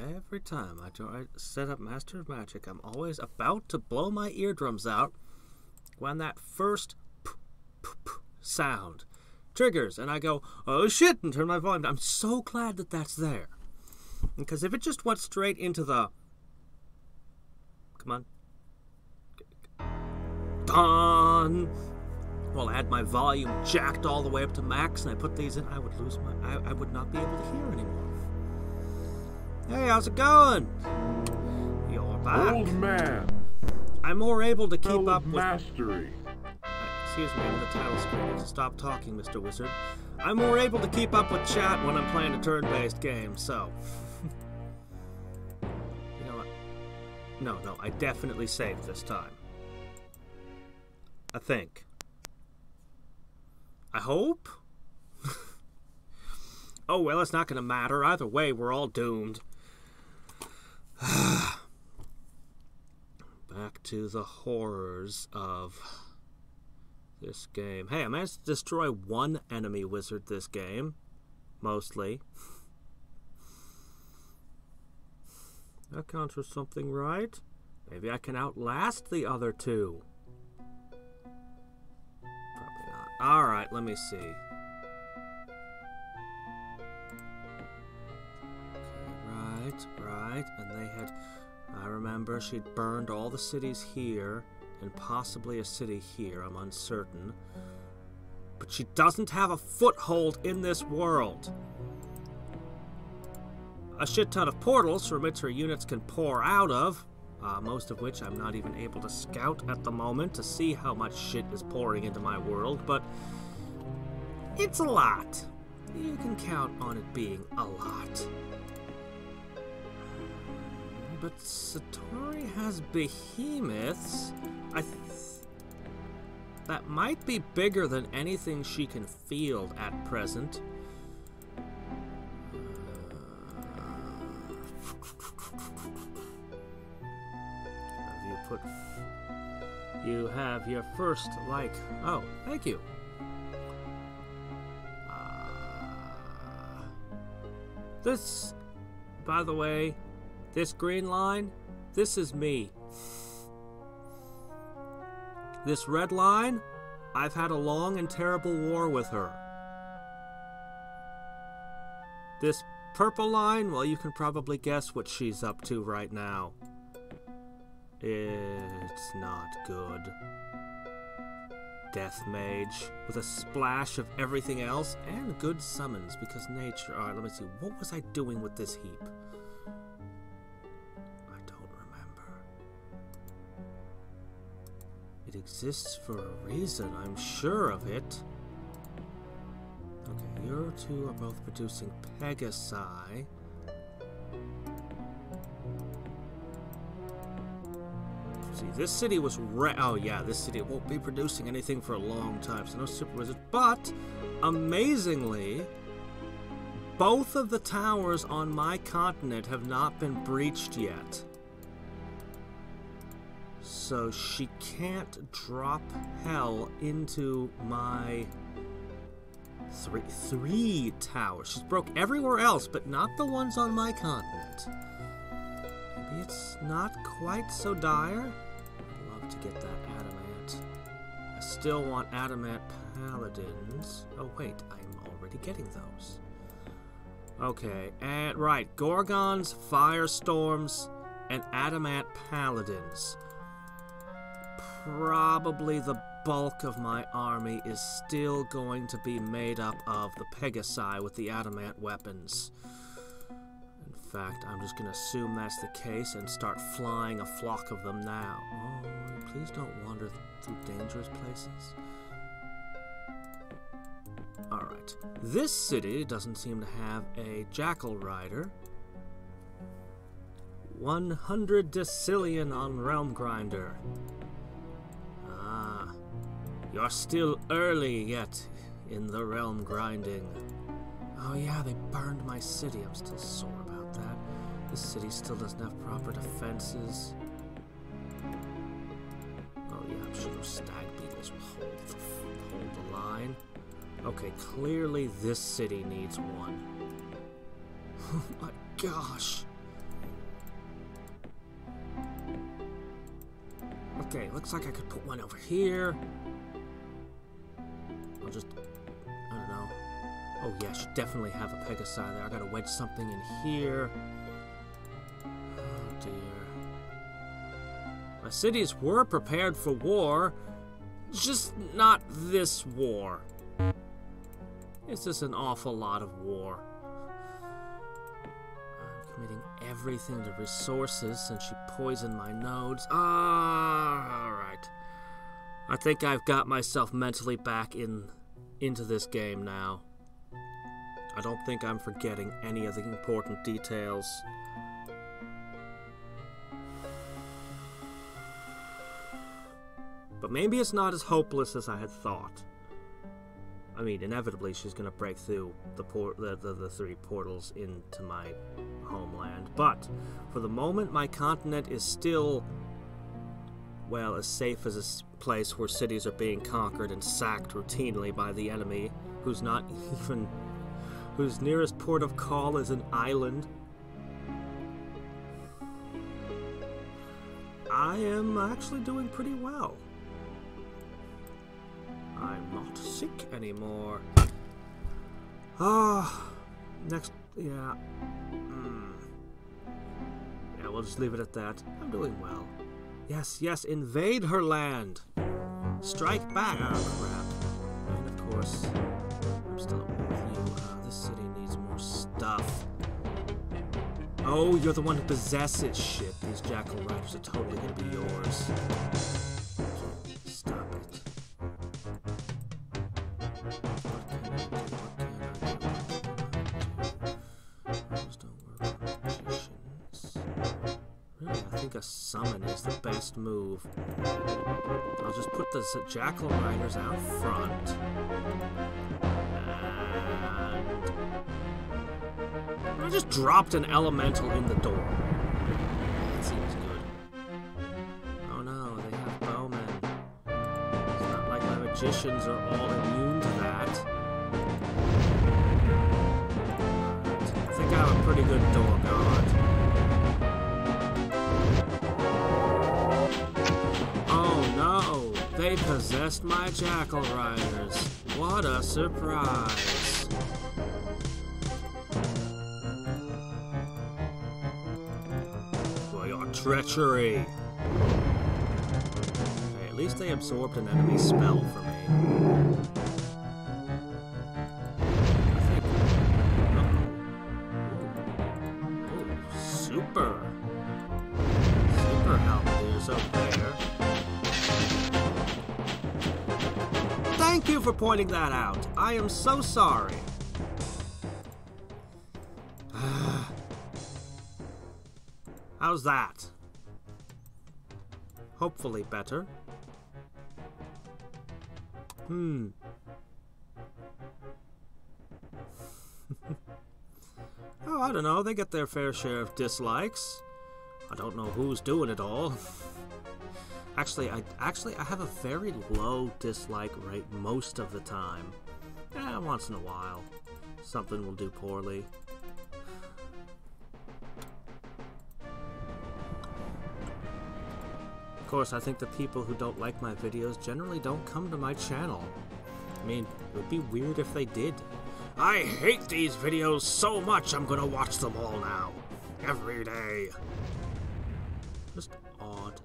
Every time I try to set up Master of Magic, I'm always about to blow my eardrums out when that first sound triggers, and I go, oh shit, and turn my volume down. I'm so glad that that's there. Because if it just went straight into the... Come on. Done! Well, I had my volume jacked all the way up to max, and I put these in, I would lose my... I would not be able to hear anymore. Hey, how's it going? You're back. Old man. I'm more able to keep up with... Mastery. Excuse me, I'm in the title screen. Stop talking, Mr. Wizard. I'm more able to keep up with chat when I'm playing a turn-based game, so... You know what? No, I definitely saved this time. I think. I hope? Oh, well, it's not going to matter. Either way, we're all doomed. Back to the horrors of this game. Hey, I managed to destroy one enemy wizard this game. Mostly. That counts for something, right? Maybe I can outlast the other two. Probably not. Alright, let me see. Right, and they had, I remember she'd burned all the cities here, and possibly a city here, I'm uncertain. But she doesn't have a foothold in this world. A shit ton of portals from which her units can pour out of, most of which I'm not even able to scout at the moment to see how much shit is pouring into my world, but it's a lot. You can count on it being a lot. But Satori has behemoths. That might be bigger than anything she can field at present. You have your first, like... Oh, thank you. This, by the way... This green line, this is me. This red line, I've had a long and terrible war with her. This purple line, well, you can probably guess what she's up to right now. It's not good. Death Mage, with a splash of everything else, and good summons, because nature... Alright, let me see, what was I doing with this heap? It exists for a reason, I'm sure of it. Okay, you two are both producing Pegasi. See, this city was oh yeah, this city won't be producing anything for a long time, so no super wizard. But, amazingly, both of the towers on my continent have not been breached yet. So she can't drop hell into my three towers. She's broke everywhere else, but not the ones on my continent. Maybe it's not quite so dire. I'd love to get that adamant. I still want adamant paladins. Oh wait, I'm already getting those. Okay, and right, Gorgons, Firestorms, and adamant paladins. Probably the bulk of my army is still going to be made up of the Pegasi with the adamant weapons. In fact, I'm just going to assume that's the case and start flying a flock of them now. Oh, please don't wander through dangerous places. Alright, this city doesn't seem to have a jackal rider. 100 decillion on Realm Grinder. You're still early yet in the realm grinding. Oh yeah, they burned my city. I'm still sore about that. This city still doesn't have proper defenses. Oh yeah, I'm sure those stag beetles will hold the line. Okay, clearly this city needs one. Oh my gosh. Okay, looks like I could put one over here. I'll just... I don't know. Oh yeah, I should definitely have a Pegasi there. I gotta wedge something in here. Oh dear. My cities were prepared for war. Just not this war. It's just an awful lot of war. I'm committing everything to resources since she poisoned my nodes. Alright. I think I've got myself mentally back into this game now. I don't think I'm forgetting any of the important details. But maybe it's not as hopeless as I had thought. I mean, inevitably she's gonna break through the 3 portals into my homeland. But for the moment, my continent is still, well, as safe as a place where cities are being conquered and sacked routinely by the enemy, whose nearest port of call is an island. I am actually doing pretty well. I'm not sick anymore. Next, yeah. Yeah, we'll just leave it at that. I'm doing well. Yes, yes, invade her land. Strike back. Oh, crap. And of course, I'm still at war with you. This city needs more stuff. Oh, you're the one who possesses shit. These jackal riders are totally gonna be yours. Stop it. A summon is the best move. I'll just put the jackal riders out front. And I just dropped an elemental in the door. That seems good. Oh no, they have bowmen. It's not like my magicians are all immune to that. I think I have a pretty good door guard. They possessed my jackal riders. What a surprise. For your treachery. Hey, at least they absorbed an enemy spell for me. Oh, super. Super Halberdiers up there. Thank you for pointing that out. I am so sorry. How's that? Hopefully better. Oh, I don't know. They get their fair share of dislikes. I don't know who's doing it all. Actually, I have a very low dislike rate most of the time. Once in a while, something will do poorly. Of course, I think the people who don't like my videos generally don't come to my channel. I mean, it would be weird if they did. I hate these videos so much, I'm gonna watch them all now. Every day. Just odd.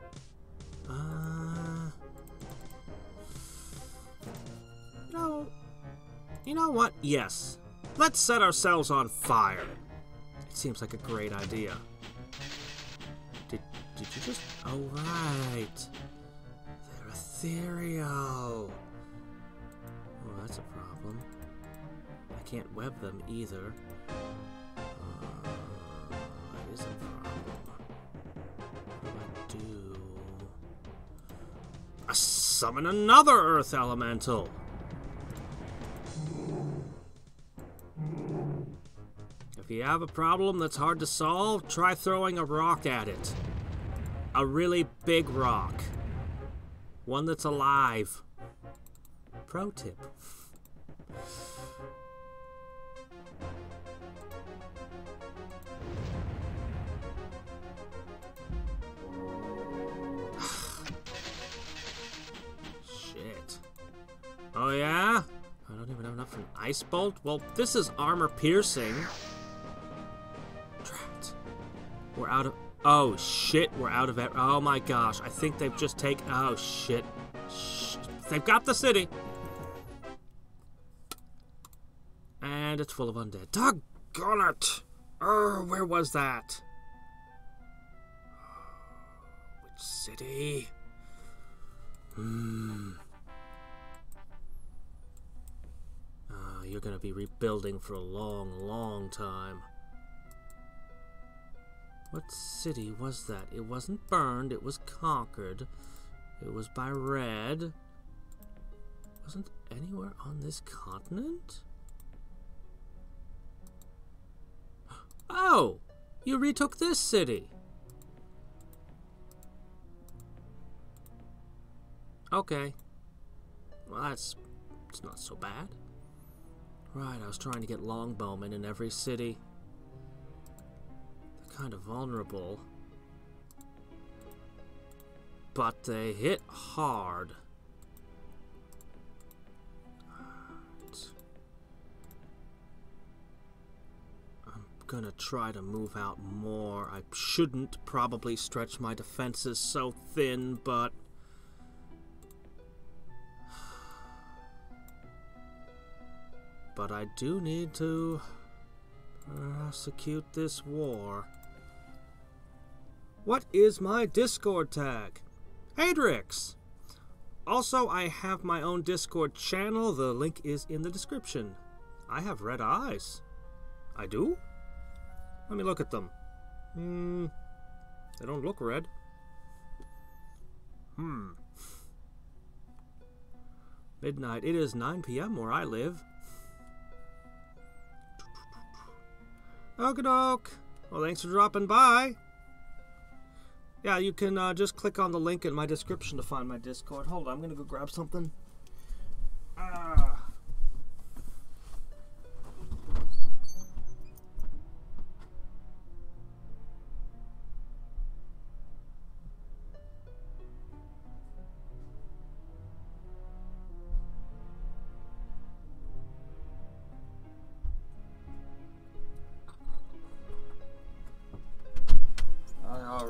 You know what? Yes. Let's set ourselves on fire. It seems like a great idea. Did you just... Oh, right. They're ethereal. Oh, that's a problem. I can't web them either. That is a problem. What do I do? I summon another Earth Elemental! If you have a problem that's hard to solve, try throwing a rock at it. A really big rock. One that's alive. Pro tip. Oh yeah? I don't even have enough for an ice bolt? Well, this is armor piercing. Trapped. We're out of... Oh shit, we're out of it. Oh my gosh, I think they've just taken... Oh shit. They've got the city. And it's full of undead. Doggone it! Where was that? Which city? You're gonna be rebuilding for a long, long time. What city was that? It wasn't burned, it was conquered. It was by Red. Wasn't anywhere on this continent? Oh! You retook this city! Okay. Well, it's not so bad. Right, I was trying to get longbowmen in every city. They're kind of vulnerable. But they hit hard. I'm gonna try to move out more. I shouldn't probably stretch my defenses so thin, but... But I do need to prosecute this war. What is my Discord tag? Hadriex! Also, I have my own Discord channel. The link is in the description. I have red eyes. I do? Let me look at them. They don't look red. Midnight. It is 9 p.m. where I live. Okie-doke. Well, thanks for dropping by. Yeah, you can just click on the link in my description to find my Discord. Hold on, I'm gonna go grab something.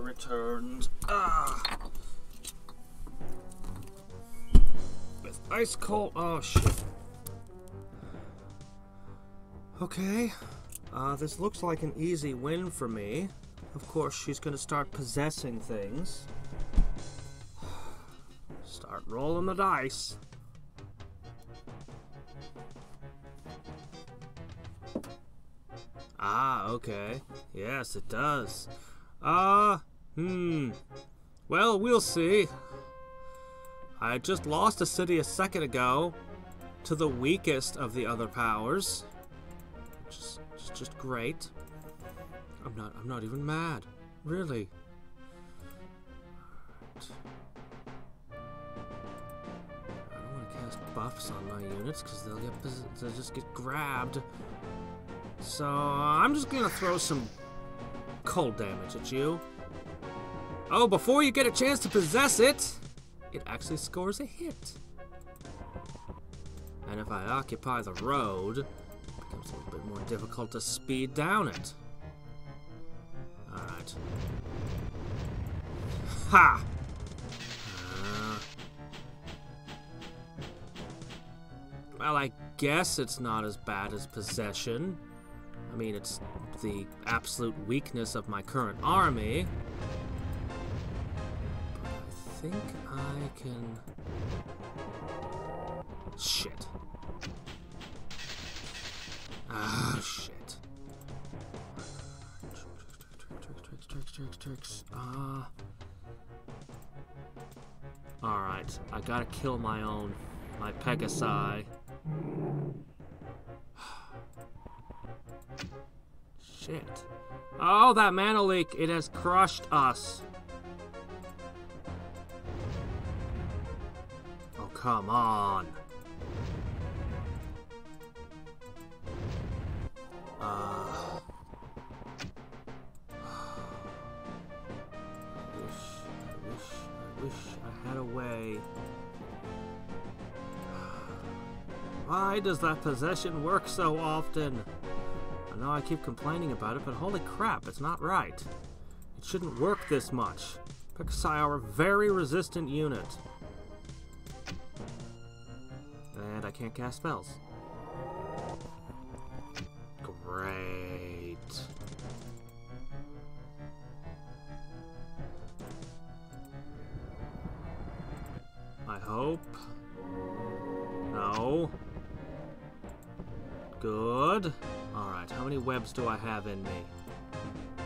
Returned. With ice cold. Oh shit. Okay. This looks like an easy win for me. Of course, she's gonna start possessing things. Start rolling the dice. Ah, okay. Yes, it does. Well, we'll see. I just lost a city a second ago to the weakest of the other powers. Just great. I'm not even mad. Really. Right. I don't want to cast buffs on my units because they'll just get grabbed. So I'm just gonna throw some cold damage at you. Oh, before you get a chance to possess it, it actually scores a hit. And if I occupy the road, it becomes a little bit more difficult to speed down it. Alright. Ha! Well, I guess it's not as bad as possession. I mean, it's the absolute weakness of my current army. But I think I can... Shit. Ah, shit. Tricks. Alright, I gotta kill my Pegasi. Shit. Oh, that mana leak! It has crushed us. Oh, come on. I wish I had a way. Why does that possession work so often? I know I keep complaining about it, but holy crap, it's not right. It shouldn't work this much. Pixai are a very resistant unit. And I can't cast spells. Great. I hope. No. Good. Alright, how many webs do I have in me?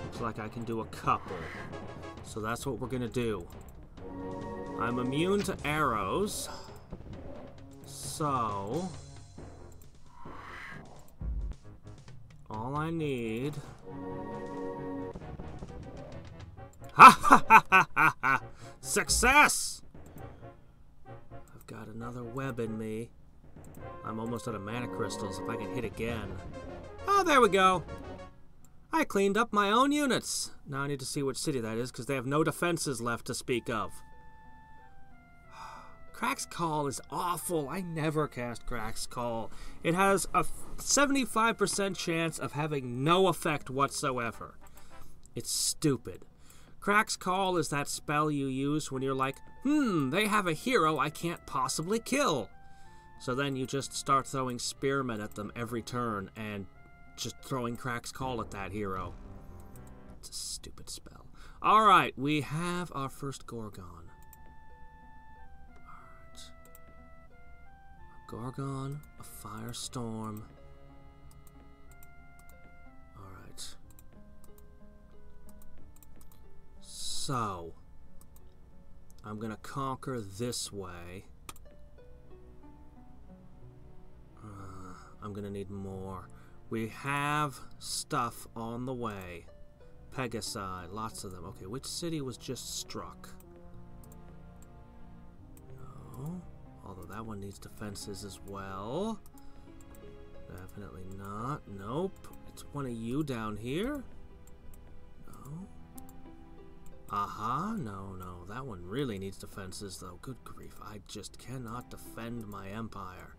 Looks like I can do a couple. So that's what we're gonna do. I'm immune to arrows. So... all I need... Ha ha ha ha ha ha! Success! I've got another web in me. I'm almost out of mana crystals if I can hit again. Oh, there we go. I cleaned up my own units. Now I need to see which city that is because they have no defenses left to speak of. Crack's Call is awful. I never cast Crack's Call. It has a 75% chance of having no effect whatsoever. It's stupid. Crack's Call is that spell you use when you're like, they have a hero I can't possibly kill. So then you just start throwing spearmen at them every turn and just throwing Crack's Call at that hero. It's a stupid spell. Alright, we have our first Gorgon. Alright. A Gorgon, a Firestorm. Alright. So, I'm gonna conquer this way. I'm gonna need more. We have stuff on the way. Pegasi, lots of them. Okay, which city was just struck? No. Although that one needs defenses as well. Definitely not. Nope. It's one of you down here. No. Aha. No, no. That one really needs defenses, though. Good grief. I just cannot defend my empire.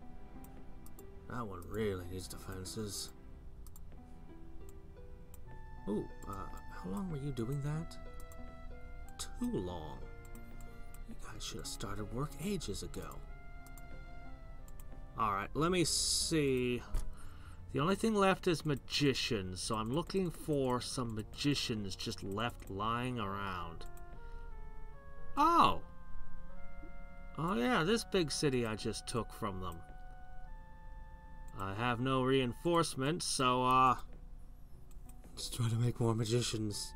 That one really needs defenses. Ooh, how long were you doing that? Too long. You guys should have started work ages ago. Alright, let me see. The only thing left is magicians, so I'm looking for some magicians just left lying around. Oh! Oh yeah, this big city I just took from them. I have no reinforcements, so, let's try to make more magicians.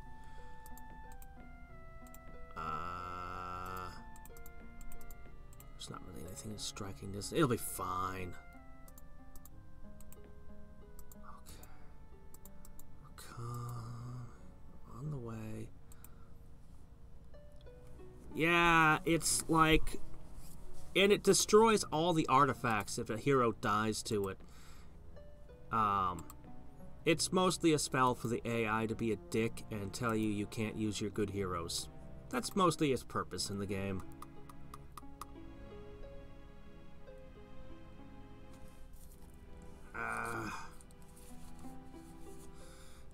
There's not really anything in striking distance. It'll be fine. Okay. We're on the way. Yeah, it's like... and it destroys all the artifacts if a hero dies to it. It's mostly a spell for the AI to be a dick and tell you you can't use your good heroes. That's mostly its purpose in the game.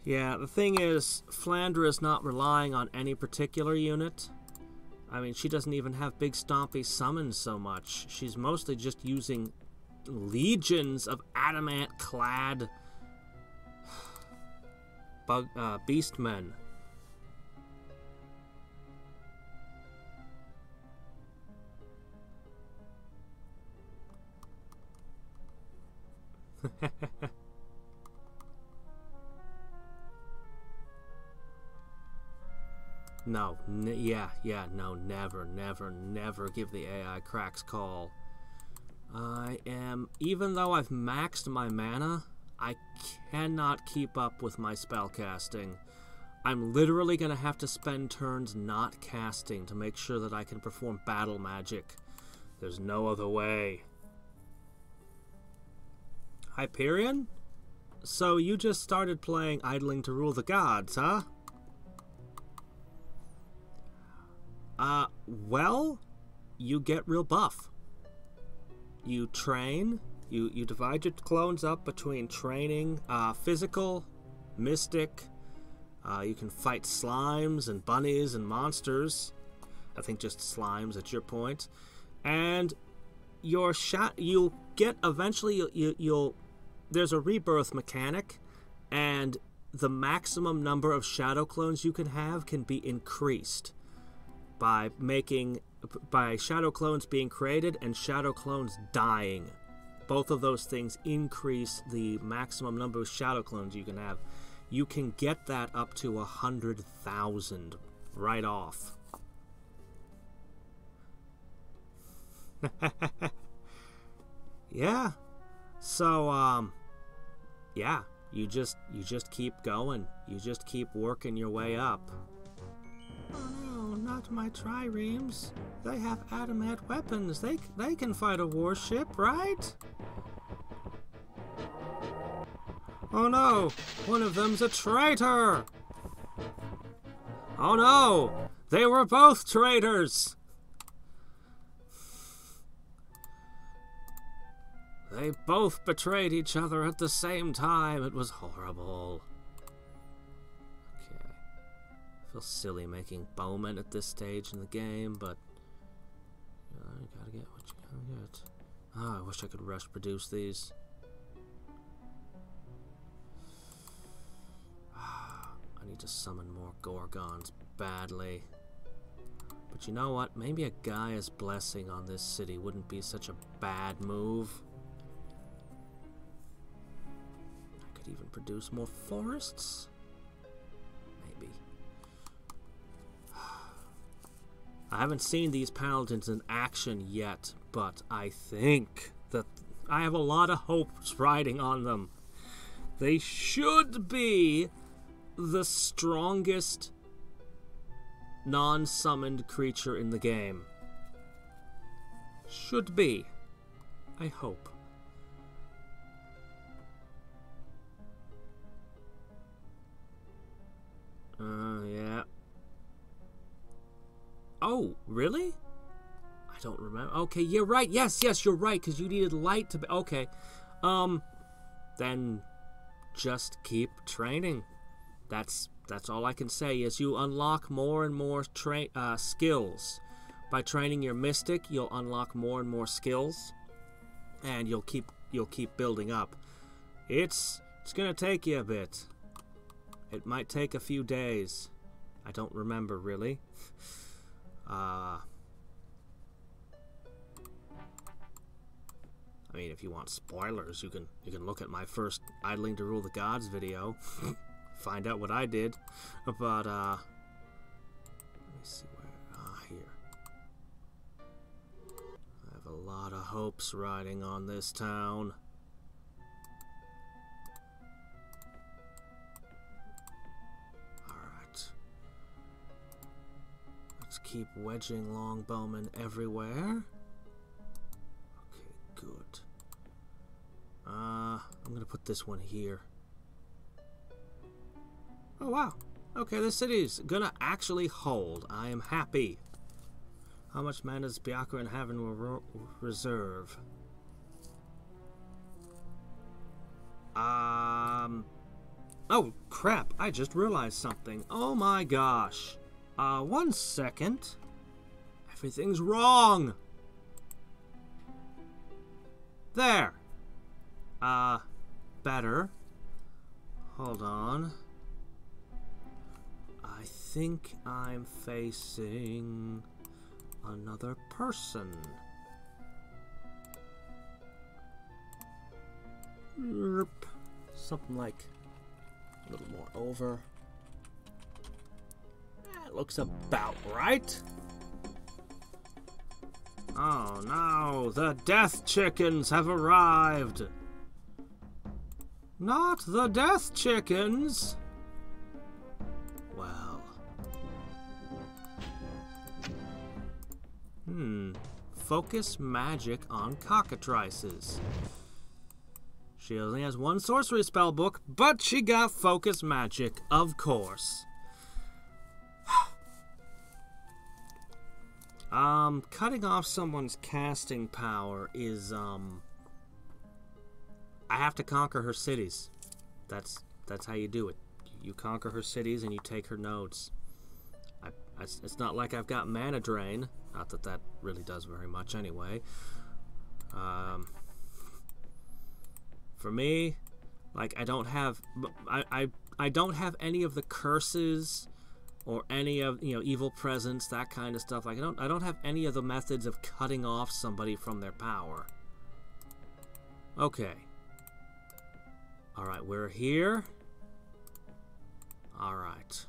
Yeah, the thing is, Flandra is not relying on any particular unit. I mean, she doesn't even have big stompy summons so much. She's mostly just using legions of adamant-clad beastmen. No, no, never give the AI Crack's Call. Even though I've maxed my mana, I cannot keep up with my spell casting. I'm literally going to have to spend turns not casting to make sure that I can perform battle magic. There's no other way. Hyperion? So you just started playing Idling to Rule the Gods, huh? Well, you get real buff. You train, You divide your clones up between training, physical, mystic. You can fight slimes and bunnies and monsters. I think just slimes at your point. And your you'll get eventually. You'll there's a rebirth mechanic, and the maximum number of shadow clones you can have can be increased by shadow clones being created and shadow clones dying. Both of those things increase the maximum number of shadow clones you can have. You can get that up to 100,000 right off. Yeah. So yeah, you just keep going. You just keep working your way up. Oh no, not my triremes. They have adamant weapons. They can fight a warship, right? Oh no, one of them's a traitor. Oh no, they were both traitors. They both betrayed each other at the same time. It was horrible. Okay. I feel silly making bowmen at this stage in the game, but you gotta get what you gotta get. Oh, I wish I could rush produce these. I need to summon more Gorgons badly. But you know what? Maybe a Gaia's blessing on this city wouldn't be such a bad move. Even produce more forests? Maybe. I haven't seen these paladins in action yet, but I think that I have a lot of hopes riding on them. They should be the strongest non-summoned creature in the game. Should be. I hope. Yeah. Oh, really? I don't remember. Okay, you're right. Yes, you're right, because you needed light to be... Okay. Then just keep training. That's all I can say, is you unlock more and more skills. By training your mystic, you'll unlock more and more skills, and you'll keep building up. It's gonna take you a bit. It might take a few days. I don't remember, really. I mean, if you want spoilers, you can look at my first Idling to Rule the Gods video. Find out what I did. But, let me see where... here. I have a lot of hopes riding on this town. Keep wedging longbowmen everywhere. Okay, good. I'm gonna put this one here. Oh wow. Okay, this city's gonna actually hold. I am happy. How much mana does Byakuran have in reserve? Oh crap! I just realized something. Oh my gosh. 1 second. Everything's wrong. There. Better. Hold on. I think I'm facing another person. Something like a little more over. Looks about right. Oh no, the death chickens have arrived. Not the death chickens. Well. Focus magic on cockatrices. She only has one sorcery spell book, but she got focus magic, of course. Cutting off someone's casting power is, I have to conquer her cities. That's how you do it. You conquer her cities and you take her nodes. It's not like I've got mana drain. Not that that really does very much anyway. For me, like I don't have any of the curses or any of, you know, evil presence, that kind of stuff. Like I don't have any of the methods of cutting off somebody from their power. Okay. All right, we're here. All right.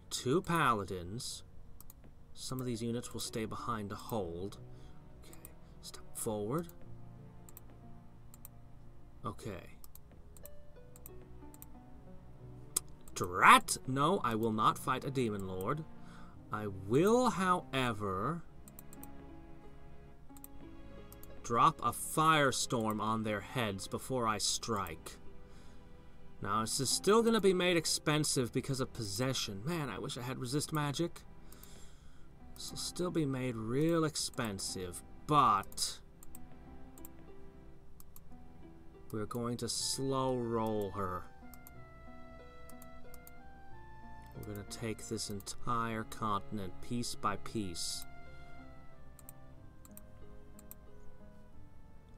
2 paladins. Some of these units will stay behind to hold. Okay. Step forward. Okay. Drat! No, I will not fight a demon lord. I will, however, drop a firestorm on their heads before I strike. Now, this is still going to be made expensive because of possession. Man, I wish I had resist magic. This will still be made real expensive, but we're going to slow roll her. We're going to take this entire continent piece by piece.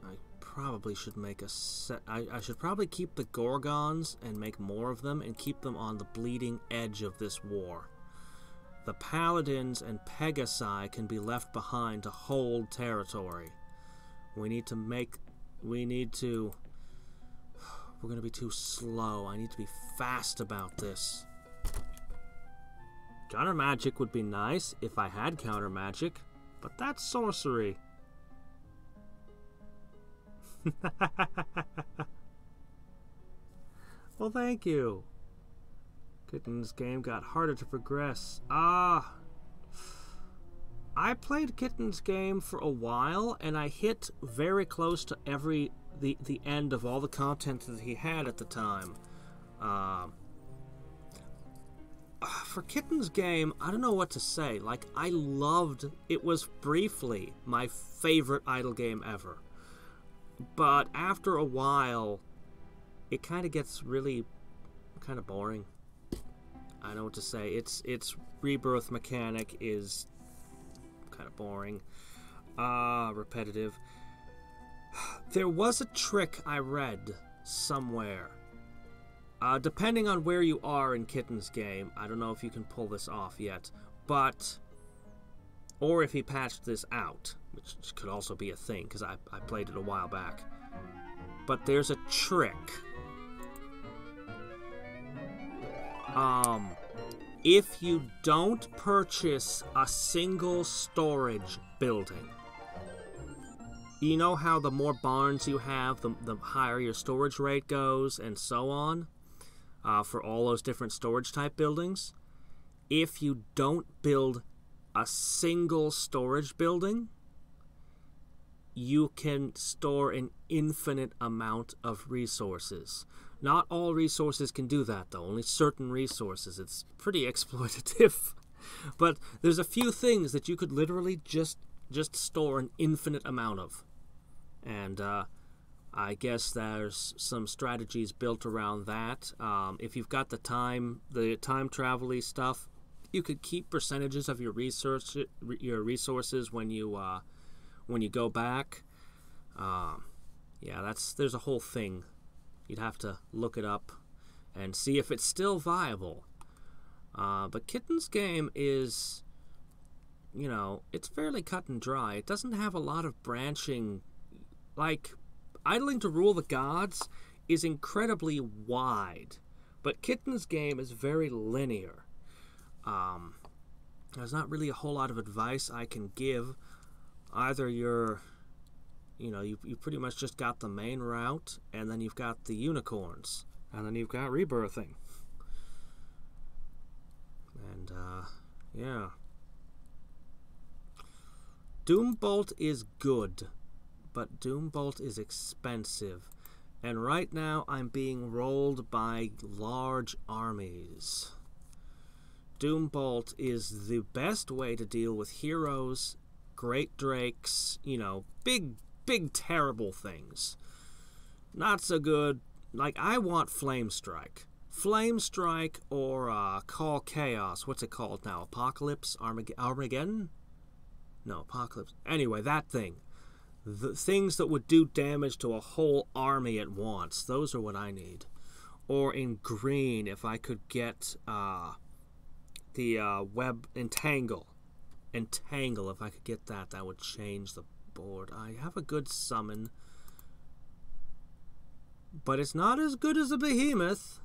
I probably should make a set. I should probably keep the Gorgons and make more of them and keep them on the bleeding edge of this war. The Paladins and Pegasi can be left behind to hold territory. We're going to be too slow. I need to be fast about this. Counter magic would be nice if I had counter magic, but that's sorcery. Well, thank you. Kitten's game got harder to progress. I played Kitten's game for a while, and I hit very close to the end of all the content that he had at the time. For Kitten's game, I don't know what to say. Like, I loved it. Was briefly my favorite idle game ever. But after a while, it kind of gets really kind of boring. I don't know what to say. Its rebirth mechanic is kind of boring. Repetitive. There was a trick I read somewhere. Depending on where you are in Kitten's game, I don't know if you can pull this off yet, or if he patched this out, which could also be a thing, because I played it a while back. But there's a trick. If you don't purchase a single storage building, you know how the more barns you have, the higher your storage rate goes, and so on, for all those different storage type buildings. If you don't build a single storage building, you can store an infinite amount of resources. Not all resources can do that, though. Only certain resources. It's pretty exploitative. But there's a few things that you could literally just store an infinite amount of. And I guess there's some strategies built around that. If you've got the time travel-y stuff, you could keep percentages of your resources when you go back. Yeah, there's a whole thing. You'd have to look it up and see if it's still viable. But Kitten's game is, it's fairly cut and dry. It doesn't have a lot of branching. Like, Idling to Rule the Gods is incredibly wide, but Kitten's game is very linear. There's not really a whole lot of advice I can give. Either you pretty much just got the main route, and then you've got the unicorns, and then you've got rebirthing. And, yeah. Doombolt is good, but Doombolt is expensive. And right now I'm being rolled by large armies. Doombolt is the best way to deal with heroes, great drakes, big terrible things. Not so good. Like, I want Flame Strike. Flame Strike or Call Chaos. What's it called now? Apocalypse? Armageddon? No, Apocalypse. Anyway, that thing. The things that would do damage to a whole army at once. Those are what I need. Or in green, if I could get the web entangle. Entangle, if I could get that, that would change the board. I have a good summon. But it's not as good as a behemoth.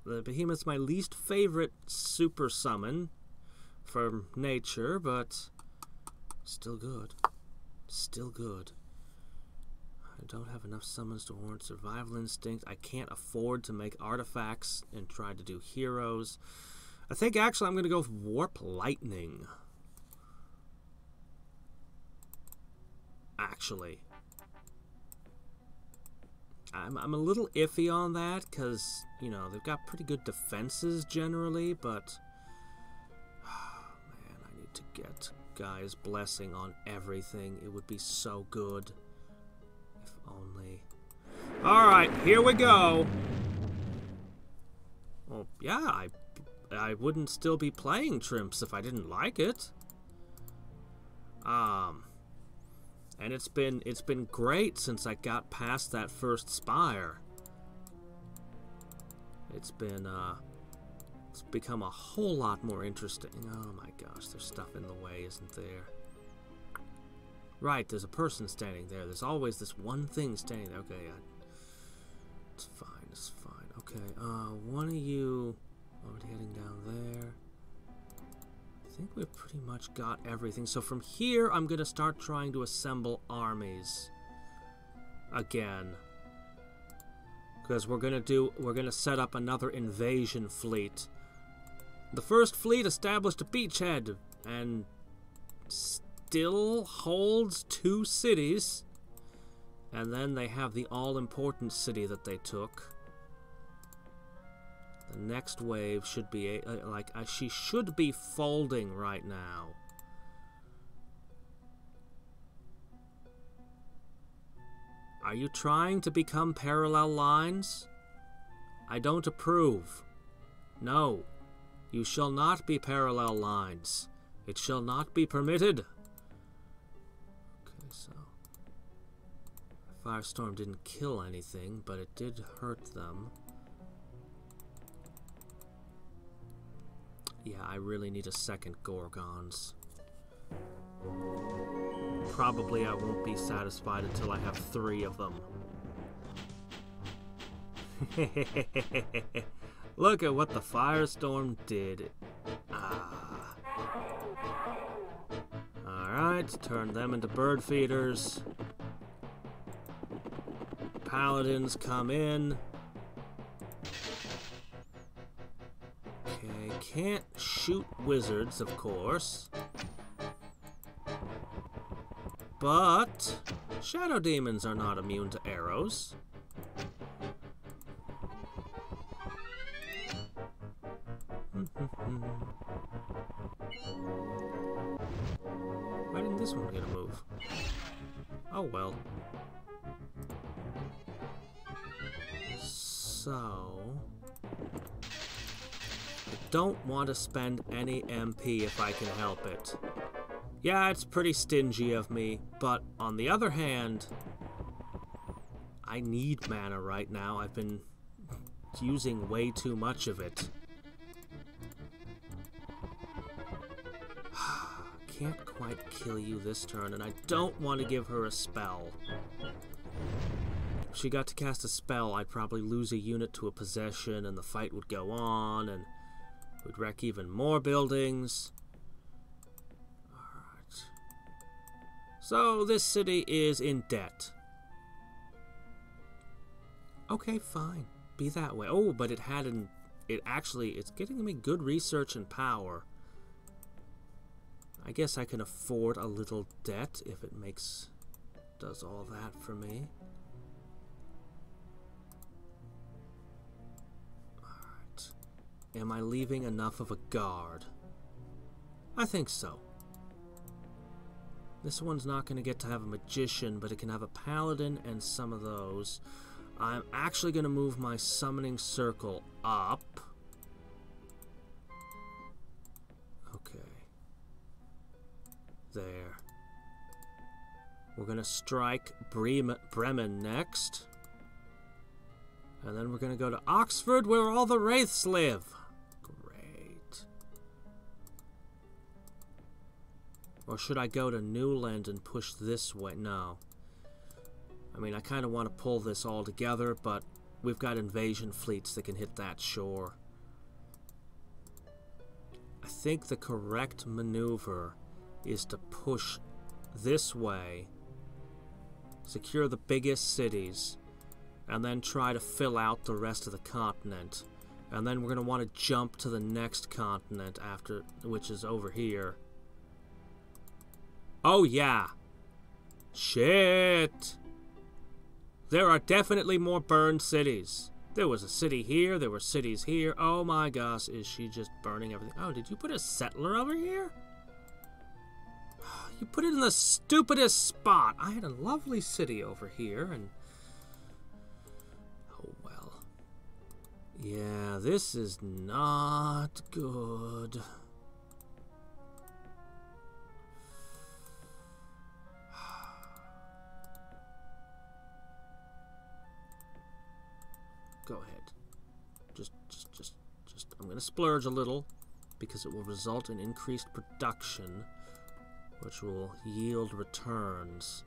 The behemoth's my least favorite super summon for nature, but still good. Still good. I don't have enough summons to warrant survival instinct. I can't afford to make artifacts and try to do heroes. I think actually I'm going to go with Warp Lightning. Actually. I'm a little iffy on that because, you know, they've got pretty good defenses generally, but man, I need to get Guy's Blessing on everything. It would be so good. If only. Alright, here we go. Well, yeah, I wouldn't still be playing Trimps if I didn't like it. And it's been great since I got past that first spire. It's become a whole lot more interesting. Oh my gosh, there's stuff in the way, isn't there? Right, there's a person standing there. There's always this one thing standing there. Okay, it's fine, it's fine. Okay, one of you already heading down there. I think we've pretty much got everything. So from here, I'm going to start trying to assemble armies again. Because we're going to set up another invasion fleet. The first fleet established a beachhead and still holds 2 cities. And then they have the all-important city that they took. The next wave should be, she should be folding right now. Are you trying to become parallel lines? I don't approve. No, you shall not be parallel lines. It shall not be permitted. Okay, so Firestorm didn't kill anything, but it did hurt them. Yeah, I really need a second Gorgons. Probably I won't be satisfied until I have 3 of them. Look at what the Firestorm did. Alright, turn them into bird feeders. Paladins come in. Can't shoot wizards, of course. But shadow demons are not immune to arrows. Why didn't this one get a move? Oh well. So don't want to spend any MP if I can help it. Yeah, it's pretty stingy of me, but on the other hand, I need mana right now. I've been using way too much of it. Can't quite kill you this turn, and I don't want to give her a spell. If she got to cast a spell, I'd probably lose a unit to a possession, and the fight would go on, and would wreck even more buildings. Alright. So, this city is in debt. Okay, fine. Be that way. Oh, but it's getting me good research and power. I guess I can afford a little debt if it does all that for me. Am I leaving enough of a guard? I think so. This one's not going to get to have a magician, but it can have a paladin and some of those. I'm actually going to move my summoning circle up. Okay. There. We're going to strike Bremen next. And then we're going to go to Oxford, where all the wraiths live. Great. Or should I go to Newland and push this way? No. I mean, I kind of want to pull this all together, but we've got invasion fleets that can hit that shore. I think the correct maneuver is to push this way, secure the biggest cities, and then try to fill out the rest of the continent. And then we're going to want to jump to the next continent after, which is over here. Oh yeah. Shit. There are definitely more burned cities. There was a city here, there were cities here. Oh my gosh, is she just burning everything? Oh, did you put a settler over here? You put it in the stupidest spot. I had a lovely city over here, and... oh well. Yeah, this is not good. Go ahead. Just, I'm going to splurge a little because it will result in increased production, which will yield returns.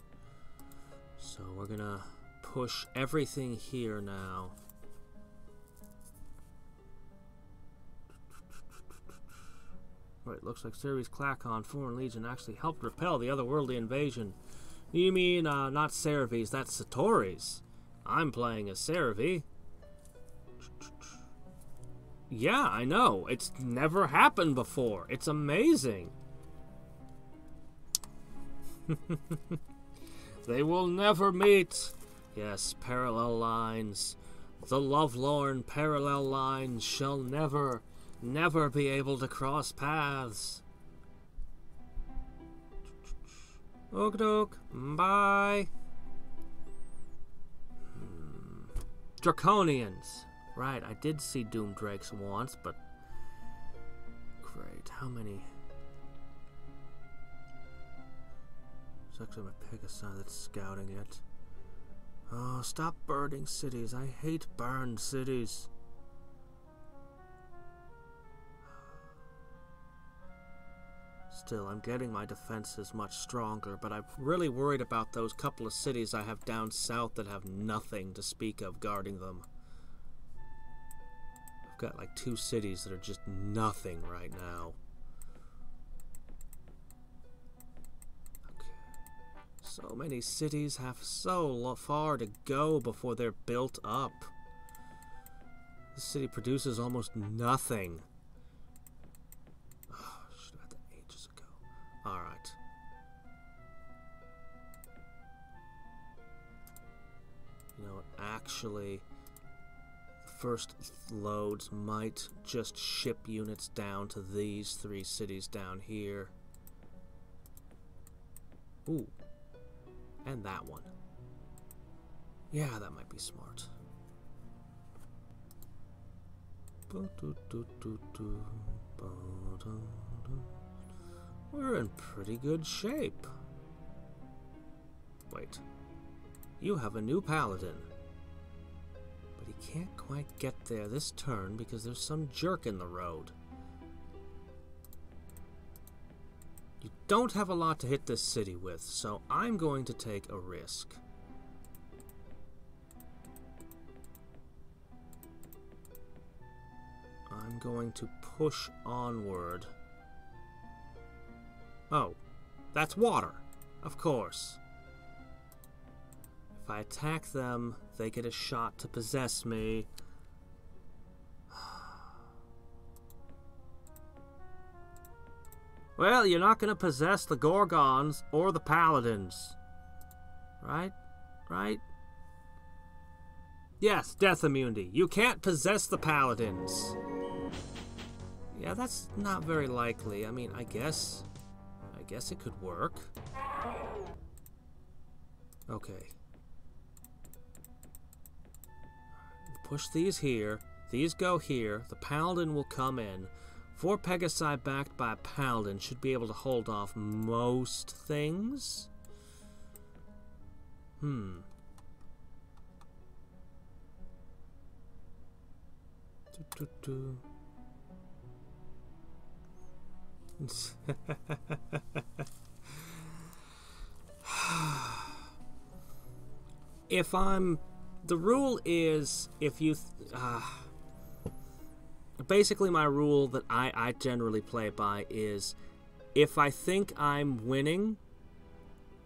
So we're going to push everything here now. Right, looks like Cervi's Clacon Foreign Legion actually helped repel the otherworldly invasion. You mean, not Cervi's, that's Satori's. I'm playing as Cervi. Yeah, I know. It's never happened before. It's amazing. They will never meet. Yes, parallel lines. The lovelorn parallel lines shall never, never be able to cross paths. Okdok, bye. Draconians. Right, I did see Doom Drakes once, but... great, how many? It's actually my Pegasi that's scouting it. Oh, stop burning cities. I hate burned cities. Still, I'm getting my defenses much stronger, but I'm really worried about those couple of cities I have down south that have nothing to speak of guarding them. Got like 2 cities that are just nothing right now. Okay. So many cities have so far to go before they're built up. This city produces almost nothing. Oh, I should have had that ages ago. Alright. You know what, actually... first loads might just ship units down to these 3 cities down here. Ooh. And that one. Yeah, that might be smart. We're in pretty good shape. Wait. You have a new paladin. He can't quite get there this turn because there's some jerk in the road. You don't have a lot to hit this city with, so I'm going to take a risk. I'm going to push onward. Oh, that's water, of course. If I attack them, they get a shot to possess me. Well, you're not going to possess the Gorgons or the Paladins. Right? Right? Yes, death immunity. You can't possess the Paladins. Yeah, that's not very likely. I mean, I guess it could work. Okay. Push these here. These go here. The Paladin will come in. 4 Pegasi backed by a Paladin should be able to hold off most things. If I'm... The rule is, if you... basically my rule that I generally play by is, if I think I'm winning,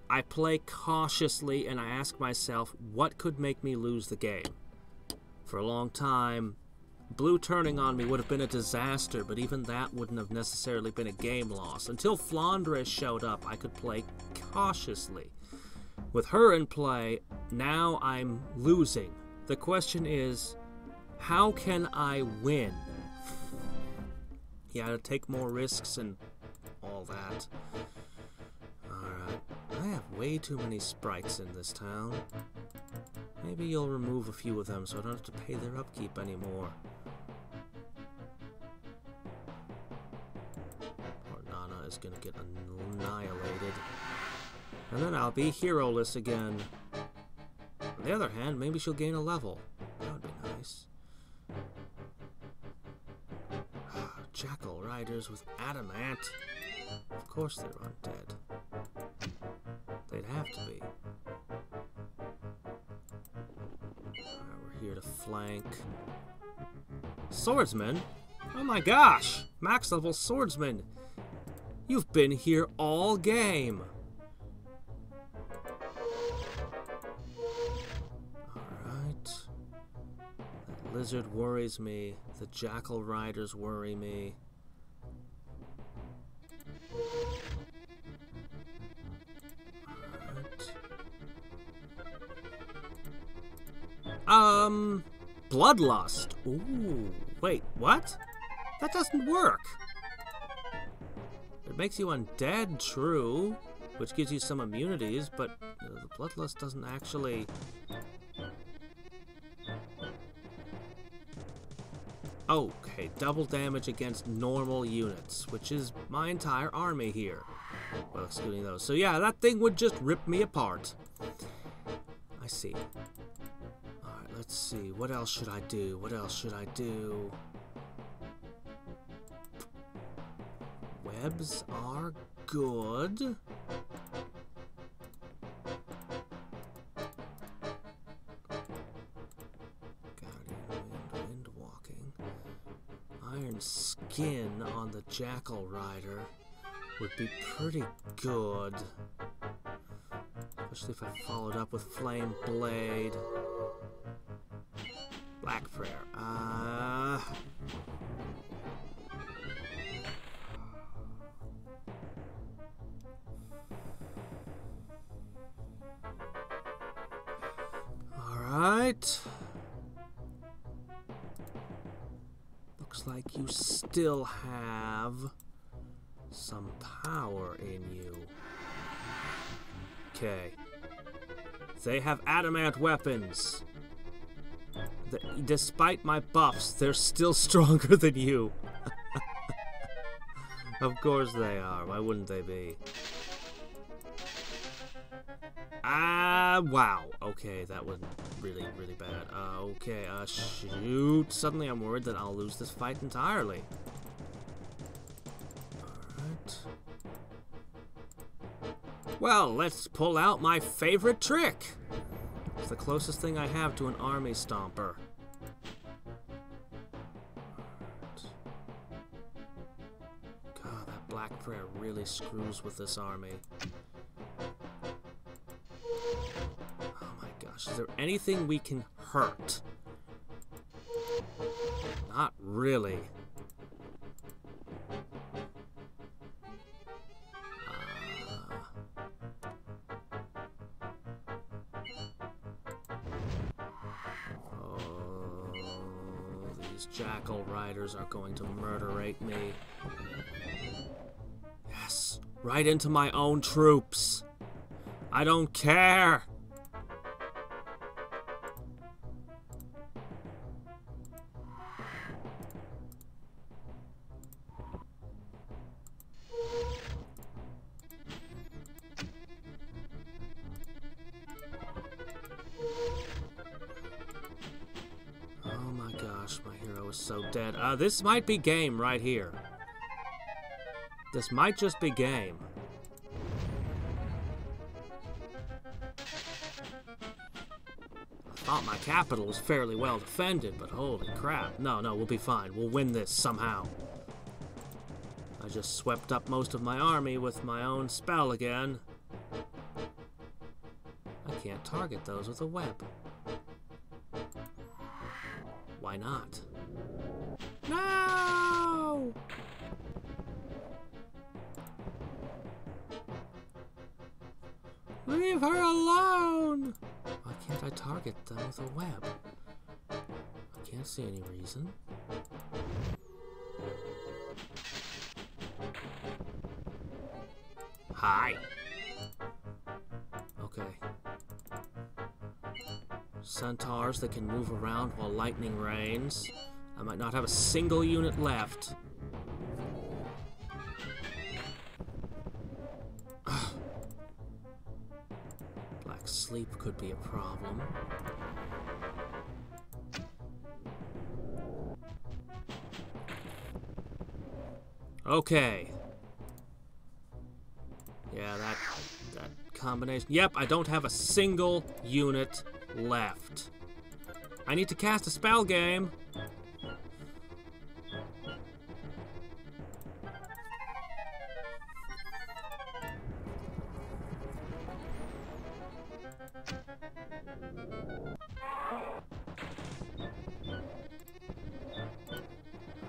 I play cautiously and I ask myself, what could make me lose the game? For a long time, blue turning on me would have been a disaster, but even that wouldn't have necessarily been a game loss. Until Flandre showed up, I could play cautiously. With her in play, now I'm losing. The question is, how can I win? Yeah, to take more risks and all that. Alright, I have way too many sprites in this town. Maybe you'll remove a few of them so I don't have to pay their upkeep anymore. Or Nana is gonna get annihilated. And then I'll be hero-less again. On the other hand, maybe she'll gain a level. That would be nice. Jackal riders with adamant. Of course they're undead. They'd have to be. Alright, we're here to flank. Swordsman? Oh my gosh! Max level swordsman! You've been here all game! Lizard worries me. The Jackal Riders worry me. Right. Bloodlust. Ooh, wait, what? That doesn't work. It makes you undead, true, which gives you some immunities, but the Bloodlust doesn't actually... Okay, double damage against normal units, which is my entire army here. Well, excluding those. So yeah, that thing would just rip me apart. I see. Alright, let's see. What else should I do? What else should I do? Webs are good. Iron Skin on the Jackal Rider would be pretty good. Especially if I followed up with Flame Blade. Black Prayer. Alright. Looks like you still have some power in you. Okay. They have adamant weapons. Despite my buffs, they're still stronger than you. Of course they are. Why wouldn't they be? Wow. Okay, that was really, really bad. Okay, shoot. Suddenly I'm worried that I'll lose this fight entirely. Alright. Well, let's pull out my favorite trick. It's the closest thing I have to an army stomper. Alright. God, that Black Prayer really screws with this army. Is there anything we can hurt? Not really. Oh, these Jackal Riders are going to murderate me. Yes, right into my own troops. I don't care. gosh, my hero is so dead. This might be game right here. This might just be game. I thought my capital was fairly well defended, but holy crap. No, we'll be fine. We'll win this somehow. I just swept up most of my army with my own spell again. I can't target those with a web. Why not? No! Leave her alone! Why can't I target them with a web? I can't see any reason. Hi. Okay. Centaurs that can move around while lightning rains. I might not have a single unit left. Black sleep could be a problem. Okay. Yeah, that combination. Yep, I don't have a single unit left. I need to cast a spell game.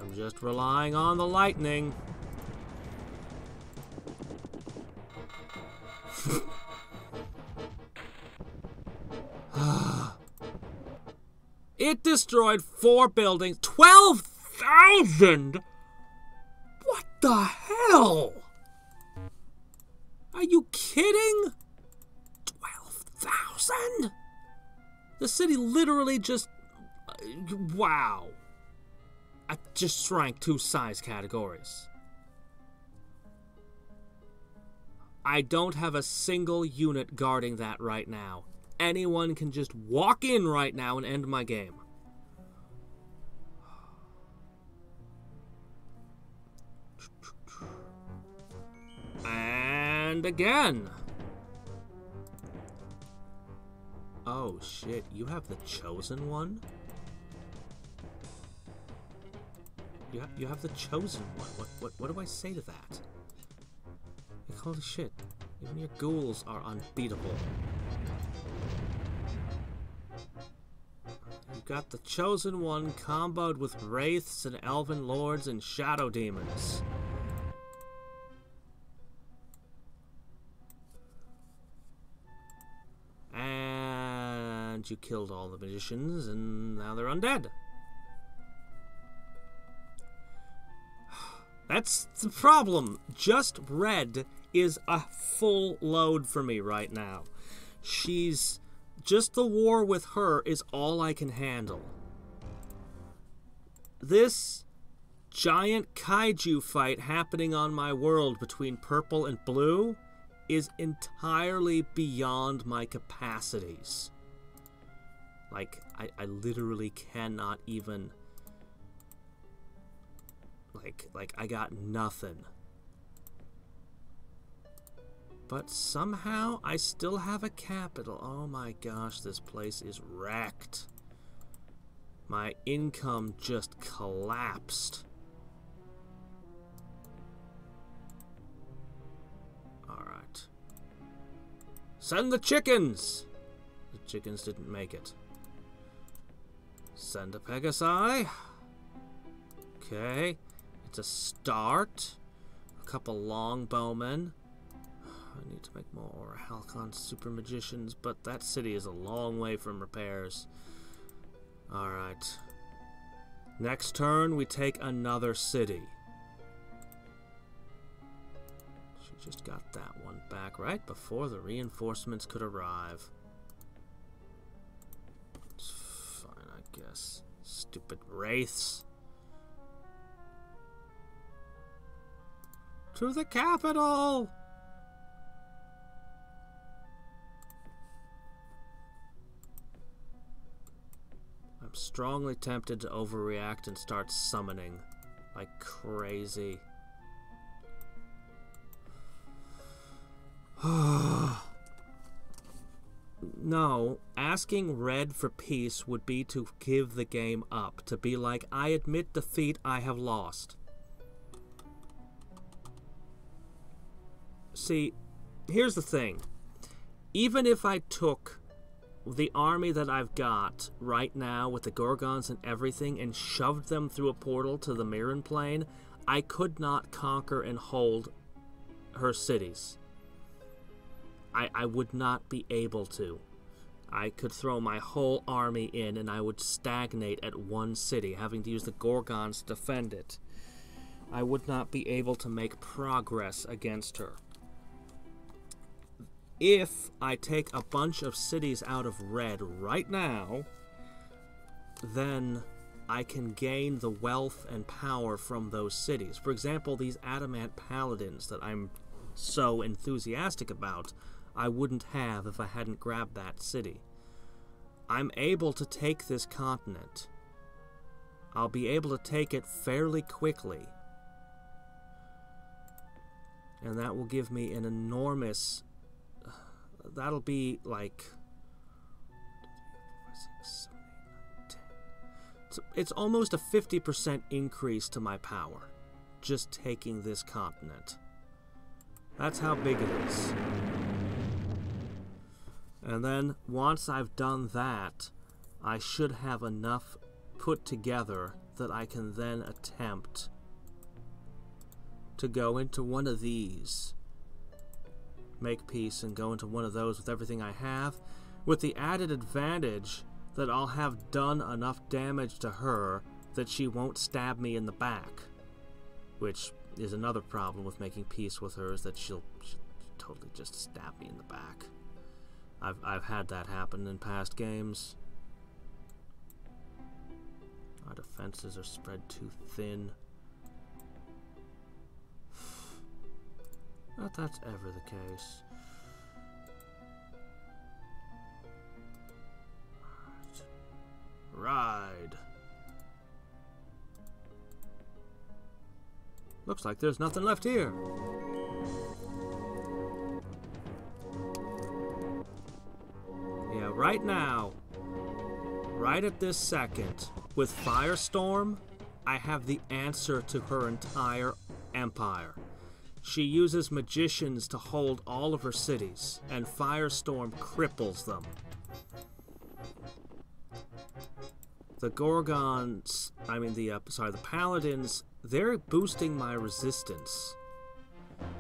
I'm just relying on the lightning. It destroyed 4 buildings. 12,000? What the hell? Are you kidding? 12,000? The city literally just... wow. I just shrank 2 size categories. I don't have a single unit guarding that right now. Anyone can just walk in right now and end my game. And again. Oh shit, you have the chosen one? You have the chosen one. What do I say to that? Like, holy shit. Even your ghouls are unbeatable. You've got the chosen one comboed with wraiths and elven lords and shadow demons. And you killed all the magicians and now they're undead. That's the problem. Just red is a full load for me right now. Just the war with her is all I can handle. This giant kaiju fight happening on my world between purple and blue is entirely beyond my capacities. Like, I literally cannot even... Like, I got nothing. But somehow, I still have a capital. Oh my gosh, this place is wrecked. My income just collapsed. Alright. Send the chickens! The chickens didn't make it. Send a Pegasi. Okay. It's a start. A couple longbowmen. I need to make more Halcon super magicians, but that city is a long way from repairs. Alright. Next turn, we take another city. She just got that one back right before the reinforcements could arrive. It's fine, I guess. Stupid wraiths. To the capital! I'm strongly tempted to overreact and start summoning like crazy. No, asking red for peace would be to give the game up, to be like, I admit defeat, I have lost. See, here's the thing. Even if I took the army that I've got right now with the Gorgons and everything and shoved them through a portal to the Mirren Plane, I could not conquer and hold her cities. I would not be able to. I could throw my whole army in and I would stagnate at one city, having to use the Gorgons to defend it. I would not be able to make progress against her. If I take a bunch of cities out of red right now, then I can gain the wealth and power from those cities. For example, these Adamant Paladins that I'm so enthusiastic about, I wouldn't have if I hadn't grabbed that city. I'm able to take this continent. I'll be able to take it fairly quickly. And that will give me an enormous... that'll be like... 6, 7, 8, 9, 10. It's almost a 50% increase to my power. Just taking this continent. That's how big it is. And then, once I've done that, I should have enough put together that I can then attempt to go into one of these. Make peace and go into one of those with everything I have, with the added advantage that I'll have done enough damage to her that she won't stab me in the back. Which is another problem with making peace with her, is that she'll totally just stab me in the back. I've had that happen in past games. Our defenses are spread too thin. Not that's ever the case. Ride. Looks like there's nothing left here. Yeah, right now, right at this second, with Firestorm, I have the answer to her entire empire. She uses magicians to hold all of her cities, and Firestorm cripples them. The Gorgons, the Paladins, they're boosting my resistance,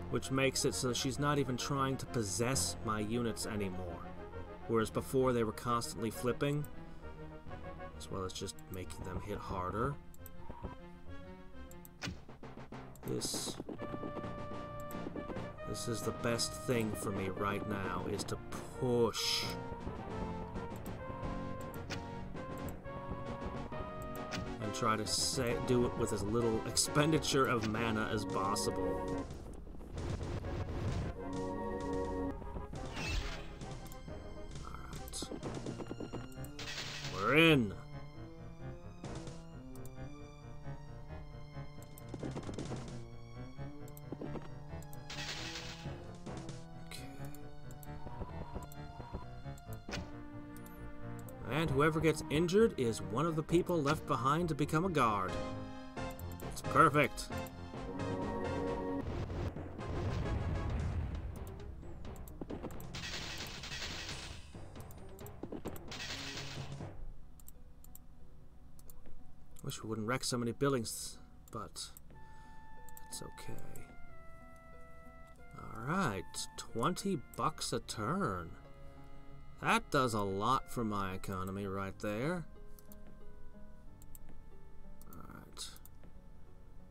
which makes it so she's not even trying to possess my units anymore. Whereas before they were constantly flipping, as well as just making them hit harder. This is the best thing for me right now, is to push. And try to do it with as little expenditure of mana as possible. Alright. We're in. And whoever gets injured is one of the people left behind to become a guard. It's perfect. Wish we wouldn't wreck so many buildings, but it's okay. Alright, $20 a turn. That does a lot for my economy right there. Alright.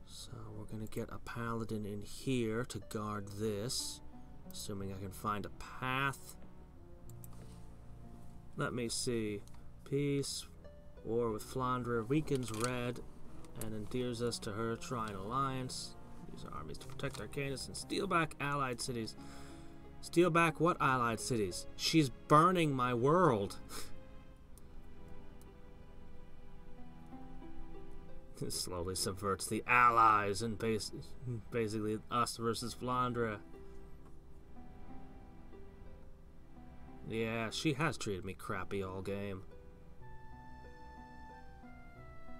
So we're gonna get a paladin in here to guard this. Assuming I can find a path. Let me see. Peace. War with Flandre weakens red and endears us to her. Try an alliance. Use our armies to protect Arcanus and steal back allied cities. Steal back what allied cities? She's burning my world. This slowly subverts the Allies and basically us versus Flandre. Yeah, she has treated me crappy all game.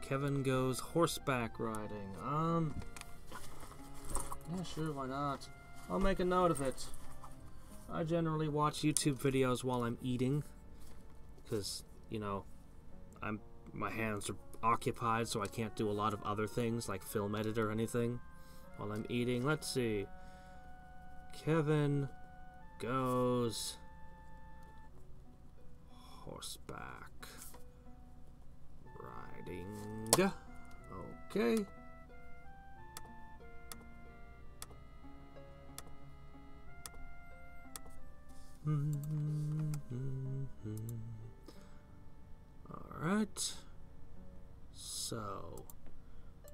Kevin goes horseback riding. Yeah, sure, why not? I'll make a note of it. I generally watch YouTube videos while I'm eating, because, you know, my hands are occupied, so I can't do a lot of other things, like film edit or anything, while I'm eating. Let's see. Kevin goes horseback riding. Okay. Alright. So,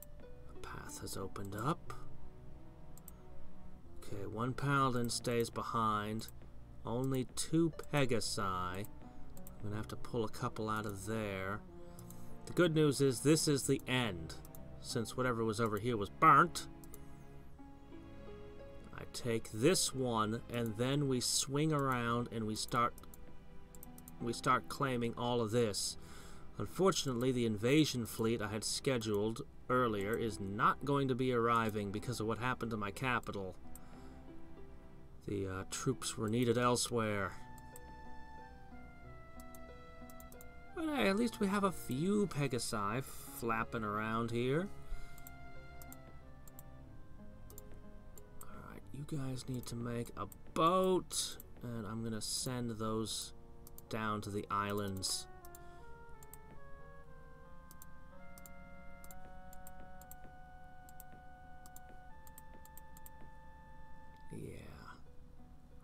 a path has opened up. Okay, one paladin stays behind. Only 2 Pegasi. I'm gonna have to pull a couple out of there. The good news is this is the end. Since whatever was over here was burnt, I take this one and then we swing around and we start claiming all of this. Unfortunately, the invasion fleet I had scheduled earlier is not going to be arriving because of what happened to my capital. The troops were needed elsewhere. But hey, at least we have a few Pegasi flapping around here. Alright, you guys need to make a boat, and I'm gonna send those down to the islands. Yeah.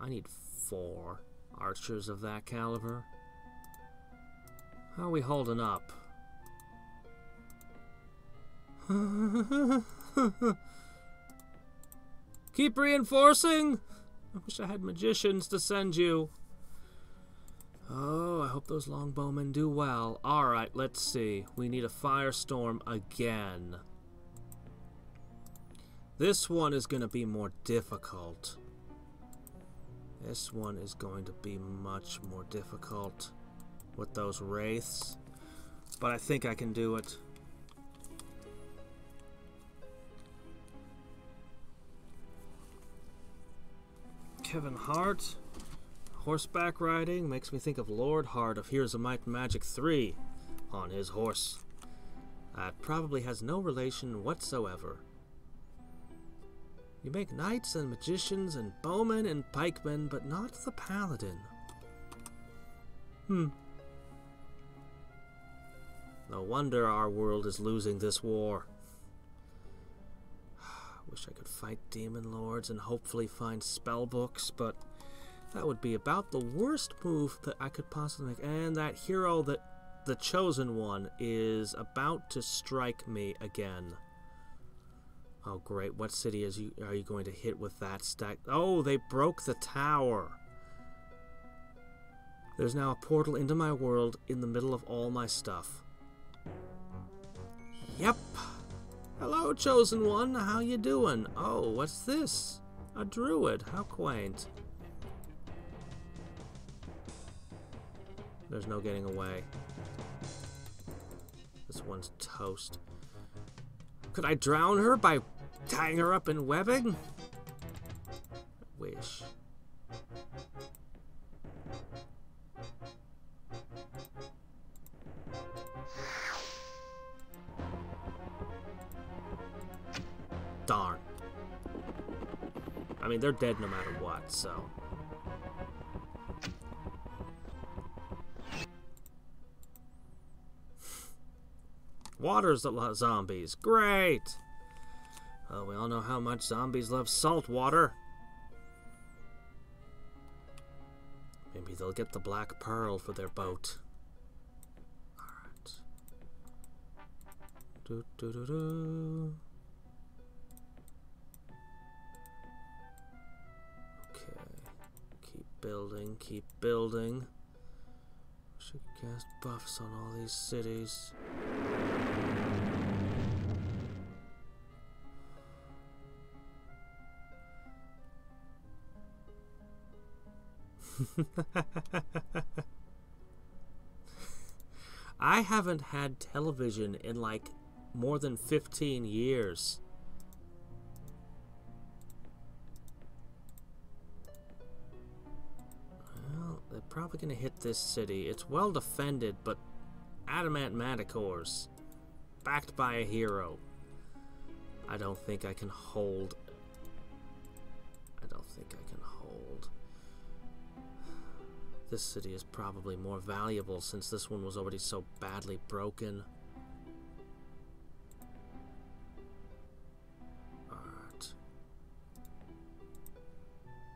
I need 4 archers of that caliber. How are we holding up? Keep reinforcing! I wish I had magicians to send you. Oh, I hope those longbowmen do well. Alright, let's see. We need a firestorm again. This one is going to be more difficult. This one is going to be much more difficult with those wraiths. But I think I can do it. Kevin Hart. Horseback riding makes me think of Lord Hart of Heroes of Might and Magic 3 on his horse. That probably has no relation whatsoever. You make knights and magicians and bowmen and pikemen, but not the paladin. No wonder our world is losing this war. Wish I could fight demon lords and hopefully find spell books, but that would be about the worst move that I could possibly make. And that hero, that the chosen one, is about to strike me again. Oh great, what city are you going to hit with that stack? Oh, they broke the tower. There's now a portal into my world in the middle of all my stuff. Yep. Hello, chosen one. How you doing? Oh, what's this? A druid. How quaint. There's no getting away. This one's toast. Could I drown her by tying her up in webbing? I wish. Darn. I mean, they're dead no matter what, so. Water's the zombies. Great! Oh, we all know how much zombies love salt water. Maybe they'll get the Black Pearl for their boat. Alright. Do-do-do-do. Okay. Keep building, keep building. Should cast buffs on all these cities. I haven't had television in like more than 15 years. Well, they're probably gonna hit this city. It's well defended, but adamant manticores, backed by a hero. I don't think I can hold. This city is probably more valuable since this one was already so badly broken. Alright.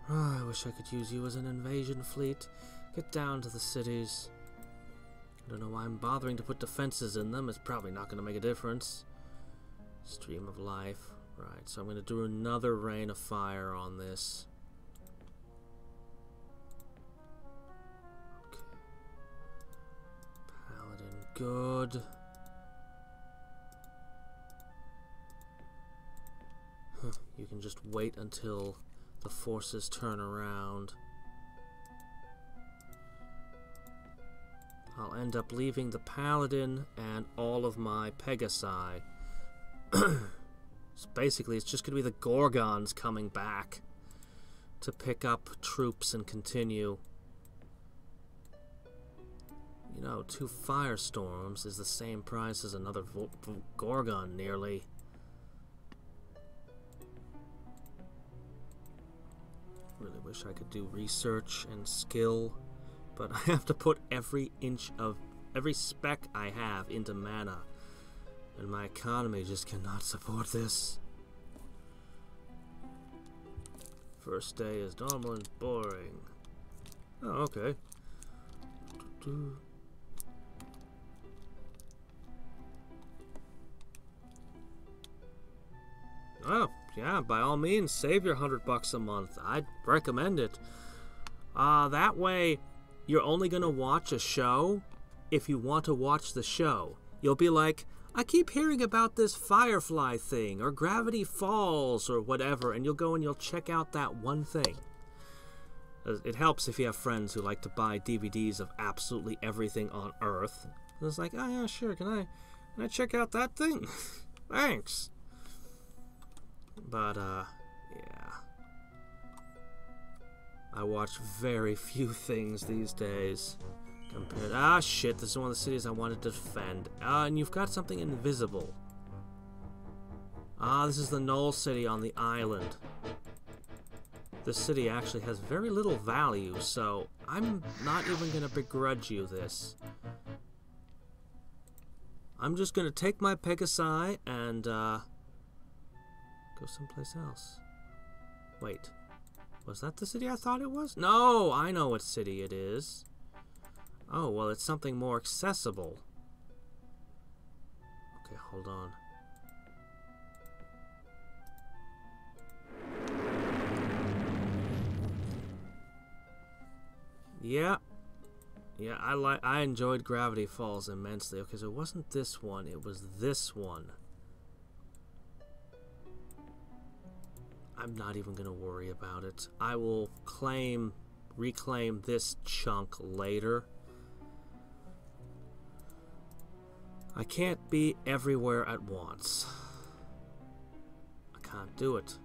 Oh, I wish I could use you as an invasion fleet. Get down to the cities. I don't know why I'm bothering to put defenses in them. It's probably not going to make a difference. Stream of life. Right, so I'm going to do another rain of fire on this. Good. Huh, you can just wait until the forces turn around. I'll end up leaving the Paladin and all of my Pegasi. So basically, it's just going to be the Gorgons coming back to pick up troops and continue. You know, 2 firestorms is the same price as another Gorgon, nearly. Really wish I could do research and skill, but I have to put every speck I have into mana, and my economy just cannot support this. First day is normal and boring. Oh, okay. Oh, yeah, by all means, save your $100 a month. I'd recommend it. That way, you're only going to watch a show if you want to watch the show. You'll be like, I keep hearing about this Firefly thing, or Gravity Falls, or whatever, and you'll go and you'll check out that one thing. It helps if you have friends who like to buy DVDs of absolutely everything on Earth. And it's like, oh yeah, sure, can I check out that thing? Thanks. But, yeah. I watch very few things these days. Compared... Ah, shit, this is one of the cities I wanted to defend. And you've got something invisible. Ah, this is the Knoll City on the island. This city actually has very little value, so I'm not even going to begrudge you this. I'm just going to take my Pegasi and, go someplace else. Wait. Was that the city I thought it was? No! I know what city it is. Oh, well, it's something more accessible. Okay, hold on. Yeah. Yeah, I enjoyed Gravity Falls immensely. Okay, so it wasn't this one, it was this one. I'm not even going to worry about it. I will reclaim this chunk later. I can't be everywhere at once. I can't do it.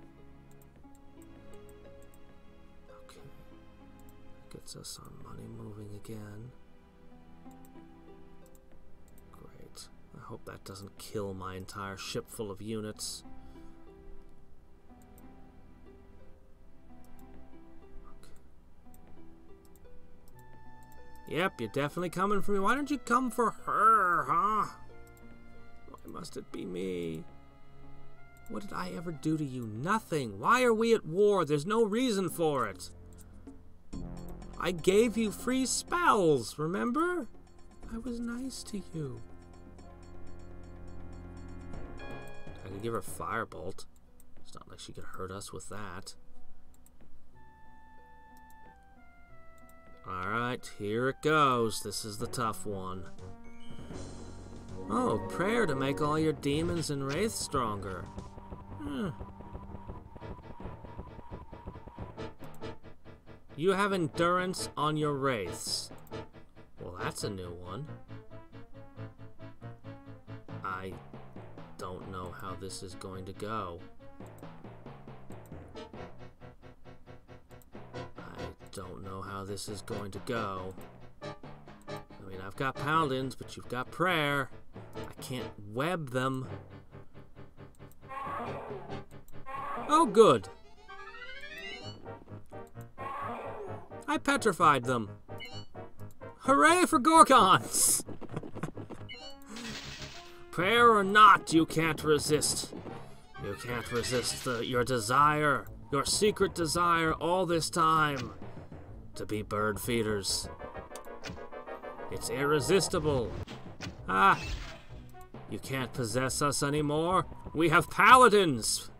Okay. Gets us our money moving again. Great. I hope that doesn't kill my entire ship full of units. Yep, you're definitely coming for me. Why don't you come for her, huh? Why must it be me? What did I ever do to you? Nothing. Why are we at war? There's no reason for it. I gave you free spells, remember? I was nice to you. I could give her Firebolt. It's not like she could hurt us with that. Alright, here it goes. This is the tough one. Oh, prayer to make all your demons and wraiths stronger. You have endurance on your wraiths. Well, that's a new one. I don't know how this is going to go. I don't know how this is going to go. I mean, I've got paladins, but you've got prayer. I can't web them. Oh, good. I petrified them. Hooray for Gorgons! Prayer or not, you can't resist. You can't resist your desire, your secret desire all this time to be bird feeders. It's irresistible. Ah, you can't possess us anymore. We have paladins.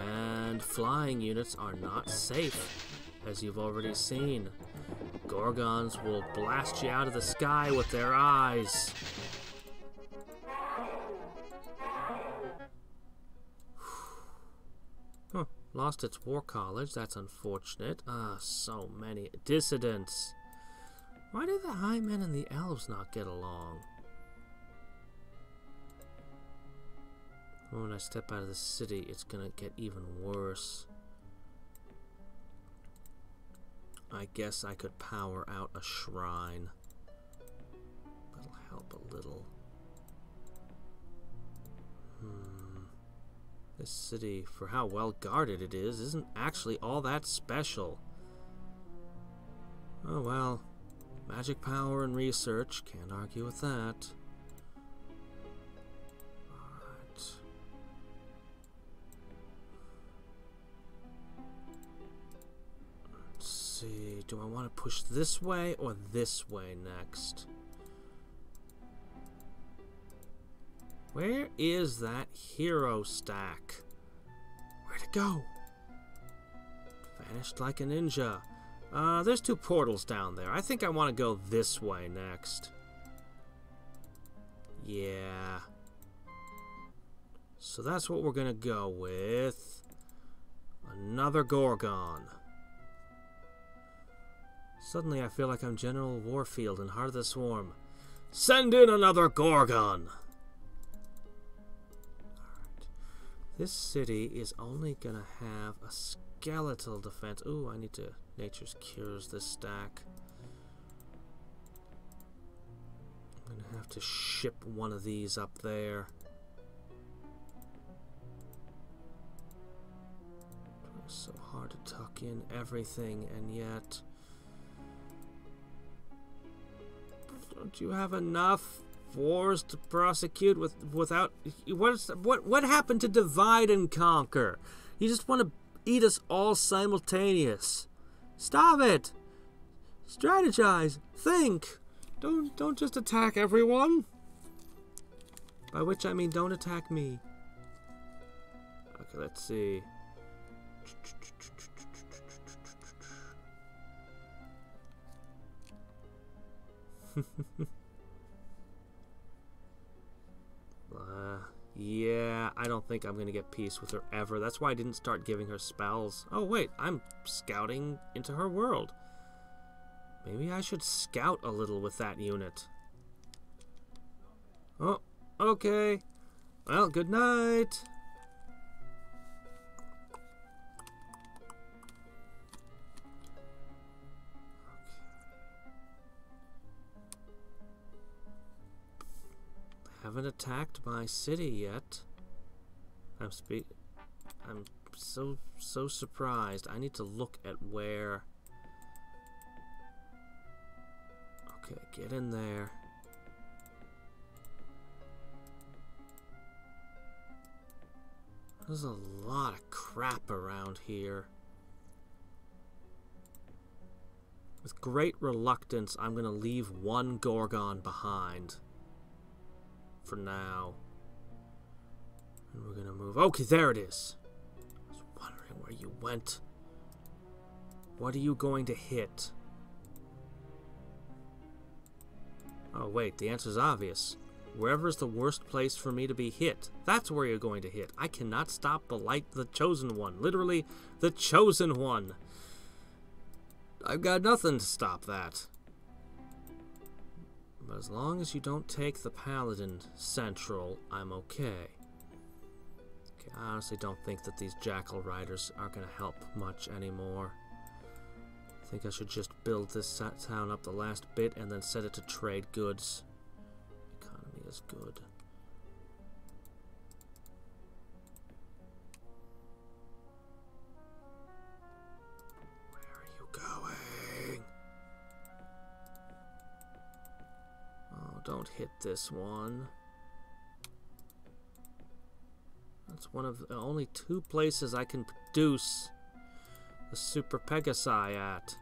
And flying units are not safe, as you've already seen. Gorgons will blast you out of the sky with their eyes. Huh, lost its war college, that's unfortunate. Ah, so many dissidents. Why do the high men and the elves not get along? When I step out of the city, it's gonna get even worse. I guess I could power out a shrine. That'll help a little. This city, for how well guarded it is, isn't actually all that special. Oh well. Magic power and research, can't argue with that. Alright. Let's see, do I want to push this way or this way next? Where is that hero stack? Where'd it go? Vanished like a ninja. There's two portals down there. I think I want to go this way next. Yeah. So that's what we're gonna go with. Another Gorgon. Suddenly I feel like I'm General Warfield in Heart of the Swarm. Send in another Gorgon! Alright. This city is only gonna have a skeletal defense. Ooh, I need to Nature's Cures this stack. I'm gonna have to ship one of these up there. It's so hard to tuck in everything, and yet don't you have enough wars to prosecute without what happened to divide and conquer? You just want to eat us all simultaneous. Stop it! Strategize! Think! Don't just attack everyone! By which I mean don't attack me. Okay, let's see. Yeah, I don't think I'm gonna get peace with her ever. That's why I didn't start giving her spells. Oh wait, I'm scouting into her world. Maybe I should scout a little with that unit. Oh, okay. Well, good night. Haven't attacked my city yet. I'm so surprised. I need to look at where. Okay, get in there. There's a lot of crap around here. With great reluctance, I'm gonna leave one Gorgon behind. For now. And we're gonna move. Okay, there it is. I was wondering where you went. What are you going to hit? Oh, wait, the answer's obvious. Wherever's the worst place for me to be hit, that's where you're going to hit. I cannot stop the chosen one. Literally, the chosen one. I've got nothing to stop that. But as long as you don't take the Paladin Central, I'm okay. Okay, I honestly don't think that these Jackal Riders are going to help much anymore. I think I should just build this town up the last bit and then set it to trade goods. Economy is good. Where are you going? Oh, don't hit this one. That's one of the only 2 places I can produce the Super Pegasi at.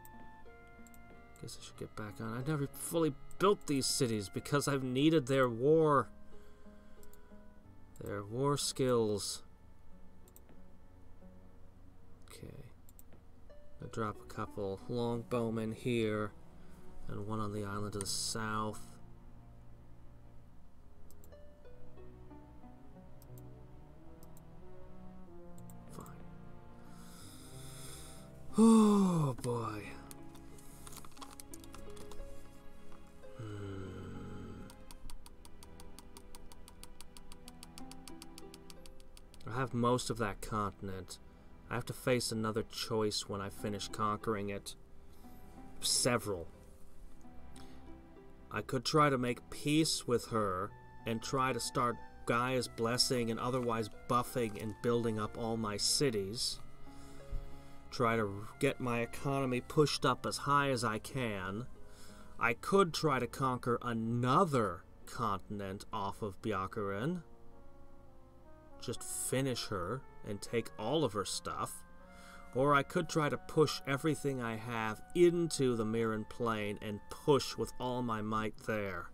Guess I should get back on. I never fully built these cities because I've needed their war skills. Okay. I'll drop a couple longbowmen here and one on the island to the south. Oh boy. I have most of that continent. I have to face another choice when I finish conquering it. Several. I could try to make peace with her and try to start Gaia's blessing and otherwise buffing and building up all my cities. Try to get my economy pushed up as high as I can. I could try to conquer another continent off of Byakuren. Just finish her and take all of her stuff. Or I could try to push everything I have into the Mirren Plain and push with all my might there.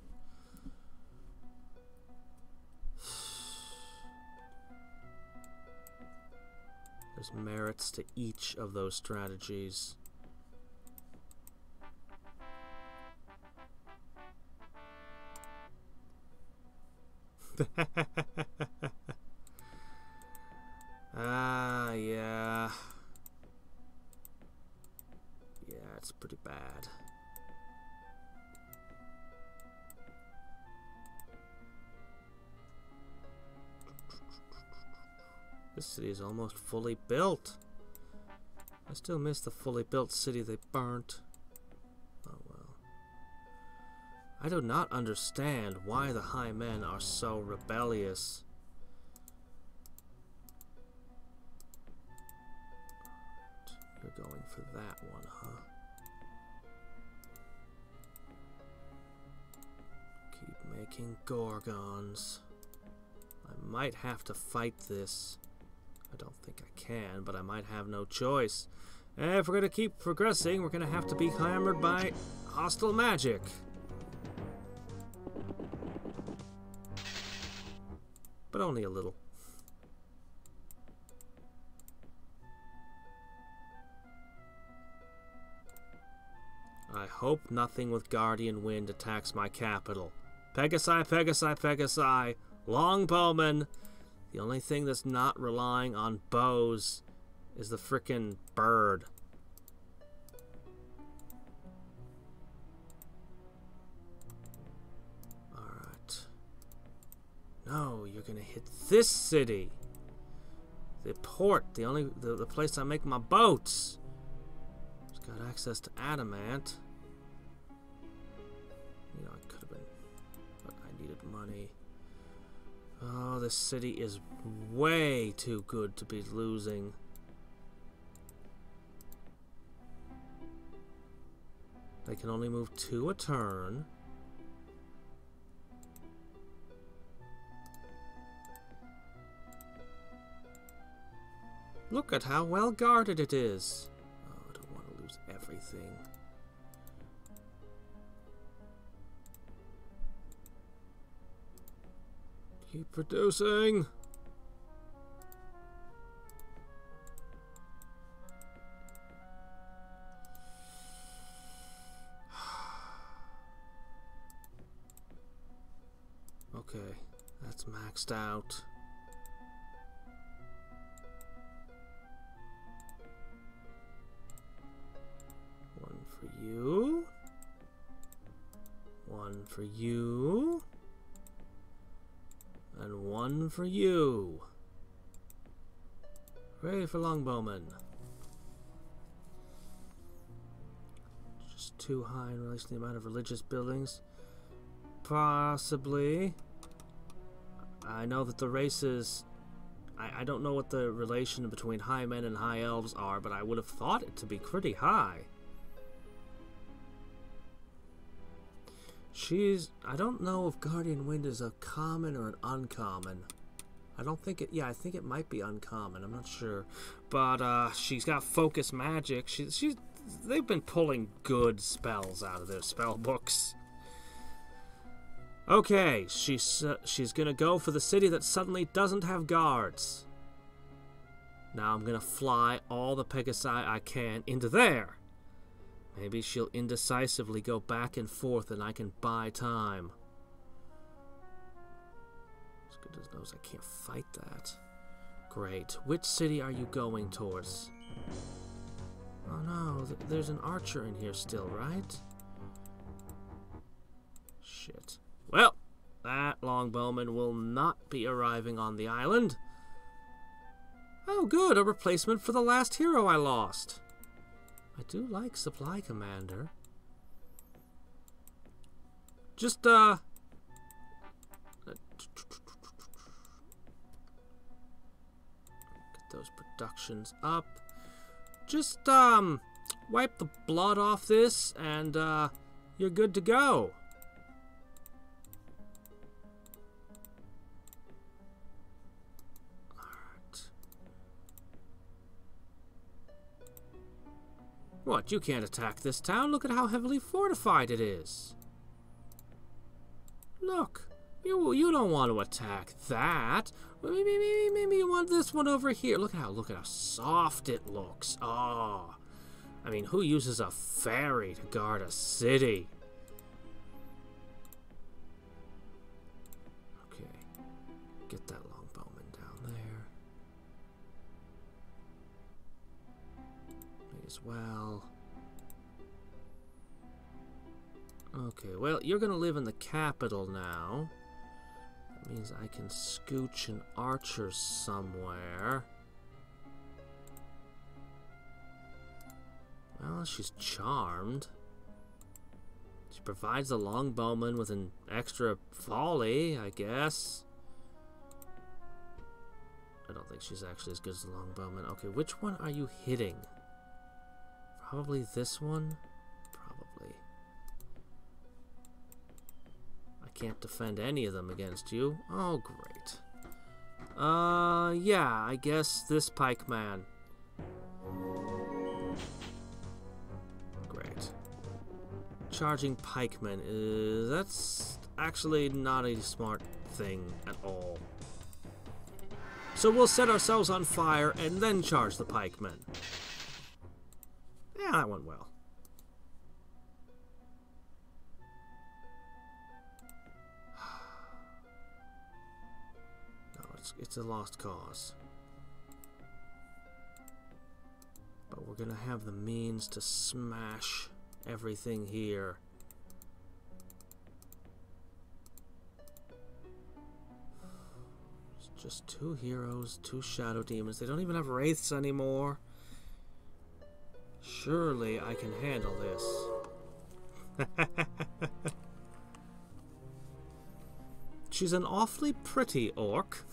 There's merits to each of those strategies. Yeah. Yeah, it's pretty bad. This city is almost fully built. I still miss the fully built city they burnt. Oh well. I do not understand why the High Men are so rebellious. You're going for that one, huh? Keep making Gorgons. I might have to fight this. I don't think I can, but I might have no choice. And if we're going to keep progressing, we're going to have to be hammered by hostile magic. But only a little. I hope nothing with Guardian Wind attacks my capital. Pegasi, Pegasi, Pegasi, Longbowmen. The only thing that's not relying on bows is the frickin' bird. Alright. No, you're gonna hit this city. The port, the place I make my boats. It's got access to adamant. You know, it could have been, but I needed money. Oh, this city is way too good to be losing. They can only move 2 a turn. Look at how well guarded it is. Oh, I don't want to lose everything. Keep producing. Okay, that's maxed out. One for you. One for you. And one for you. Hooray for longbowmen. Just too high in relation to the amount of religious buildings. Possibly. I know that the races... I don't know what the relation between high men and high elves are, but I would have thought it to be pretty high. I don't know if Guardian Wind is a common or an uncommon. I don't think it... Yeah, I think it might be uncommon. I'm not sure. But, she's got focus magic. They've been pulling good spells out of their spell books. Okay, she's gonna go for the city that suddenly doesn't have guards. Now I'm gonna fly all the Pegasi I can into there. Maybe she'll indecisively go back and forth and I can buy time. As good as knows I can't fight that. Great. Which city are you going towards? Oh no, there's an archer in here still, right? Shit. Well, that longbowman will not be arriving on the island. Oh good, a replacement for the last hero I lost. I do like Supply Commander. Just, get those productions up. Just, wipe the blood off this, and, you're good to go. What, you can't attack this town? Look at how heavily fortified it is. Look, you don't want to attack that. Maybe you want this one over here. Look at how soft it looks. Oh, I mean, who uses a ferry to guard a city? Okay, get that longbowman down there. May as well. Okay, well, you're gonna live in the capital now. That means I can scooch an archer somewhere. Well, she's charmed. She provides the longbowman with an extra volley, I guess. I don't think she's actually as good as the longbowman. Okay, which one are you hitting? Probably this one? Probably. I can't defend any of them against you. Oh, great. Yeah, I guess this pikeman. Great. Charging pikemen that's actually not a smart thing at all. So we'll set ourselves on fire and then charge the pikemen. Yeah, that went well. No, it's a lost cause. But we're gonna have the means to smash everything here. It's just 2 heroes, 2 shadow demons. They don't even have wraiths anymore. Surely I can handle this. She's an awfully pretty orc.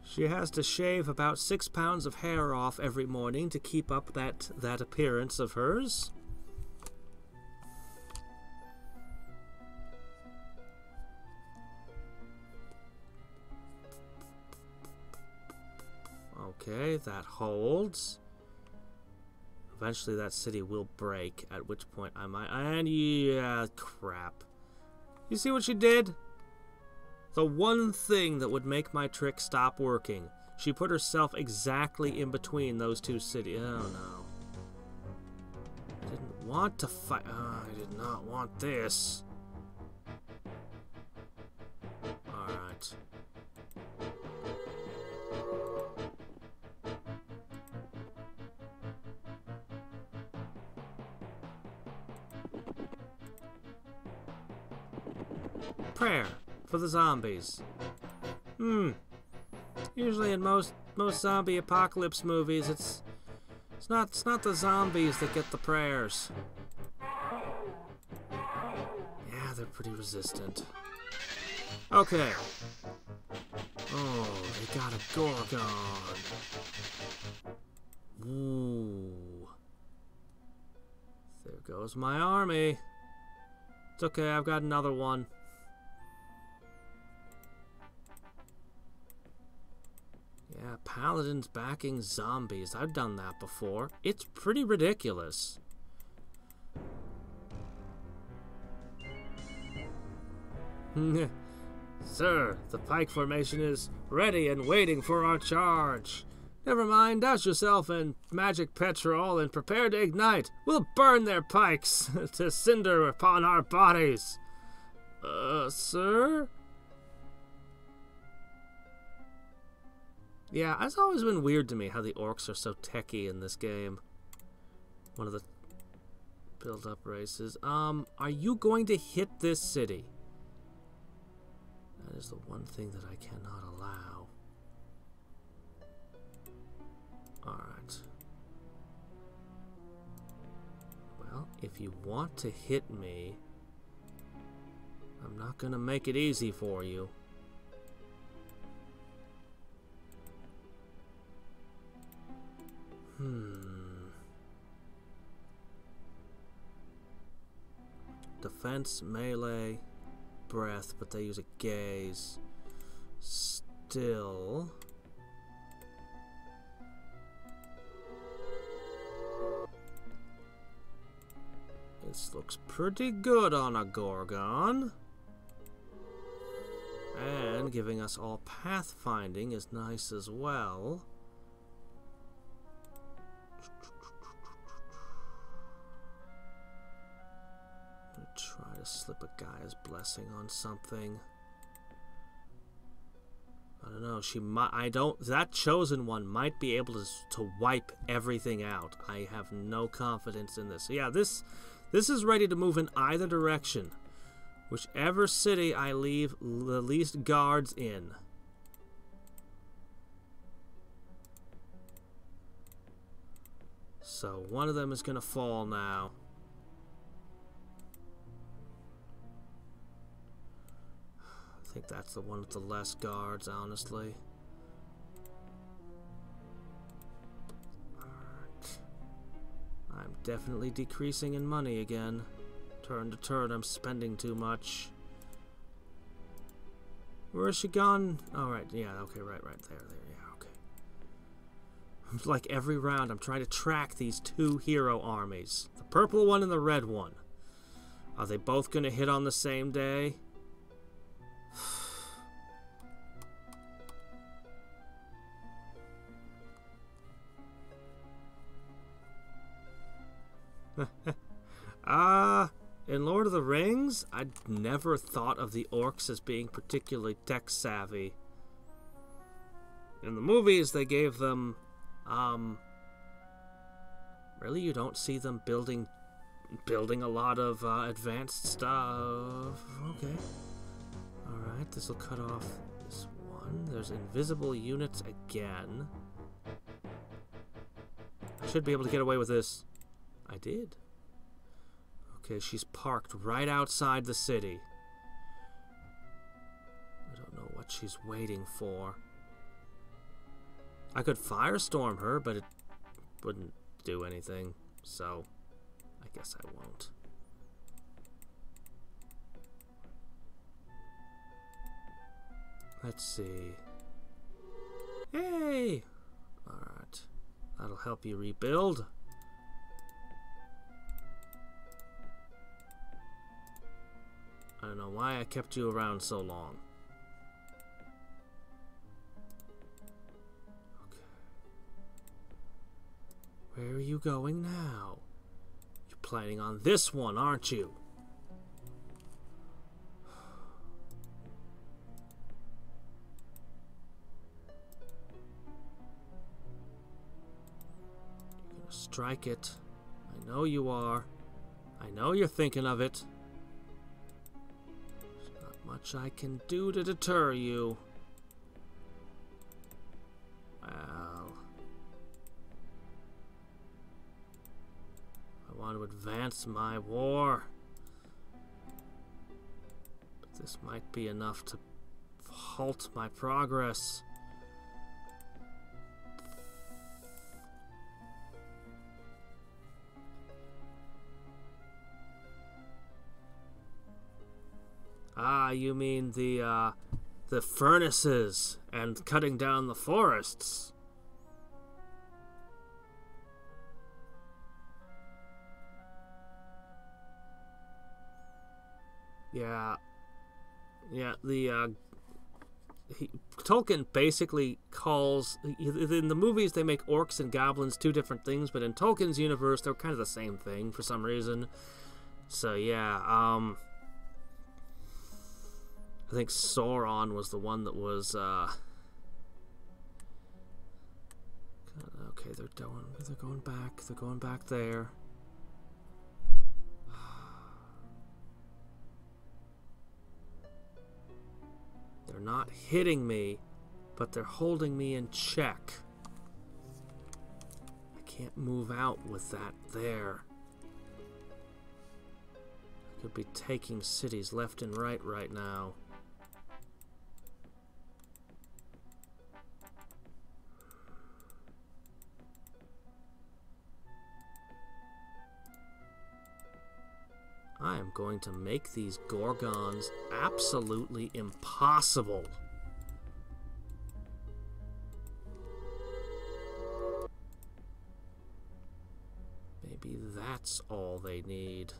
She has to shave about 6 pounds of hair off every morning to keep up that appearance of hers. Okay, that holds. Eventually that city will break, at which point I might... And yeah, crap. You see what she did? The one thing that would make my trick stop working. She put herself exactly in between those two cities. Oh no. I didn't want to fight. Oh, I did not want this. Alright. Prayer for the zombies. Usually in most zombie apocalypse movies, it's not the zombies that get the prayers. Yeah, they're pretty resistant. Okay. Oh, they got a Gorgon. Ooh. There goes my army. It's okay, I've got another one. Yeah, paladins backing zombies. I've done that before. It's pretty ridiculous. Sir, the pike formation is ready and waiting for our charge. Never mind, douse yourself in magic petrol and prepare to ignite. We'll burn their pikes to cinder upon our bodies. Sir? Yeah, it's always been weird to me how the orcs are so techy in this game. One of the build-up races. Are you going to hit this city? That is the one thing that I cannot allow. Alright. Well, if you want to hit me, I'm not gonna make it easy for you. Defense, melee, breath, but they use a gaze. Still. This looks pretty good on a Gorgon. And giving us all pathfinding is nice as well. Try to slip a guy's blessing on something. I don't know. She might. That chosen one might be able to wipe everything out. I have no confidence in this. So yeah, this is ready to move in either direction. Whichever city I leave the least guards in. So one of them is going to fall now. I think that's the one with the less guards, honestly. Alright. I'm definitely decreasing in money again. Turn to turn, I'm spending too much. Where is she gone? Alright, yeah, okay, right there, yeah, okay. Like every round, I'm trying to track these two hero armies. The purple one and the red one. Are they both going to hit on the same day? In Lord of the Rings, I'd never thought of the orcs as being particularly tech-savvy. In the movies, they gave them, really, you don't see them building a lot of advanced stuff. Okay. Alright, this will cut off this one. There's invisible units again. I should be able to get away with this. I did. Okay, she's parked right outside the city. I don't know what she's waiting for. I could firestorm her, but it wouldn't do anything, so I guess I won't. Let's see. Hey! Alright. That'll help you rebuild. I don't know why I kept you around so long. are you going now? You're planning on this one, aren't you? You're gonna strike it. I know you are. I know you're thinking of it. There's not much I can do to deter you. Well, I want to advance my war. But this might be enough to halt my progress. Ah, you mean the furnaces and cutting down the forests. Yeah, Tolkien basically calls, in the movies they make orcs and goblins two different things, but in Tolkien's universe they're kind of the same thing for some reason. So yeah, I think Sauron was the one that was, okay, they're going back there. They're not hitting me, but they're holding me in check. I can't move out with that there. I could be taking cities left and right now. I am going to make these Gorgons absolutely impossible. Maybe that's all they need.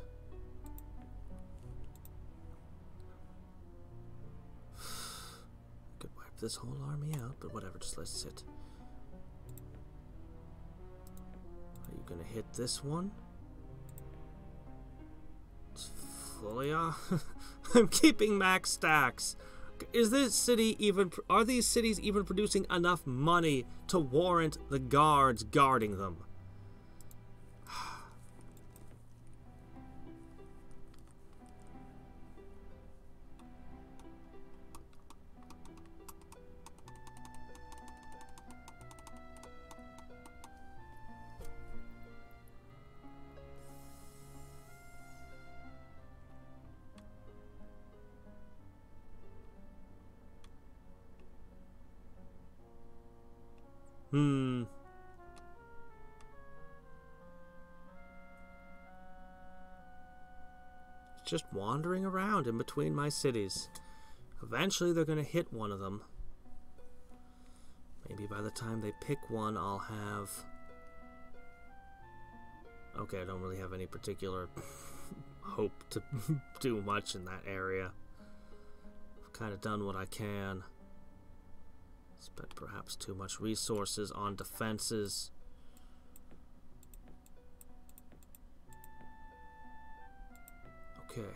Could wipe this whole army out, but whatever, just let's sit. Are you gonna hit this one? Fully off. I'm keeping max stacks. Is this city even? Are these cities even producing enough money to warrant the guards guarding them? Just wandering around in between my cities. Eventually they're going to hit one of them. Maybe by the time they pick one, I'll have... Okay, I don't really have any particular hope to do much in that area. I've kind of done what I can. Spent perhaps too much resources on defenses. Okay.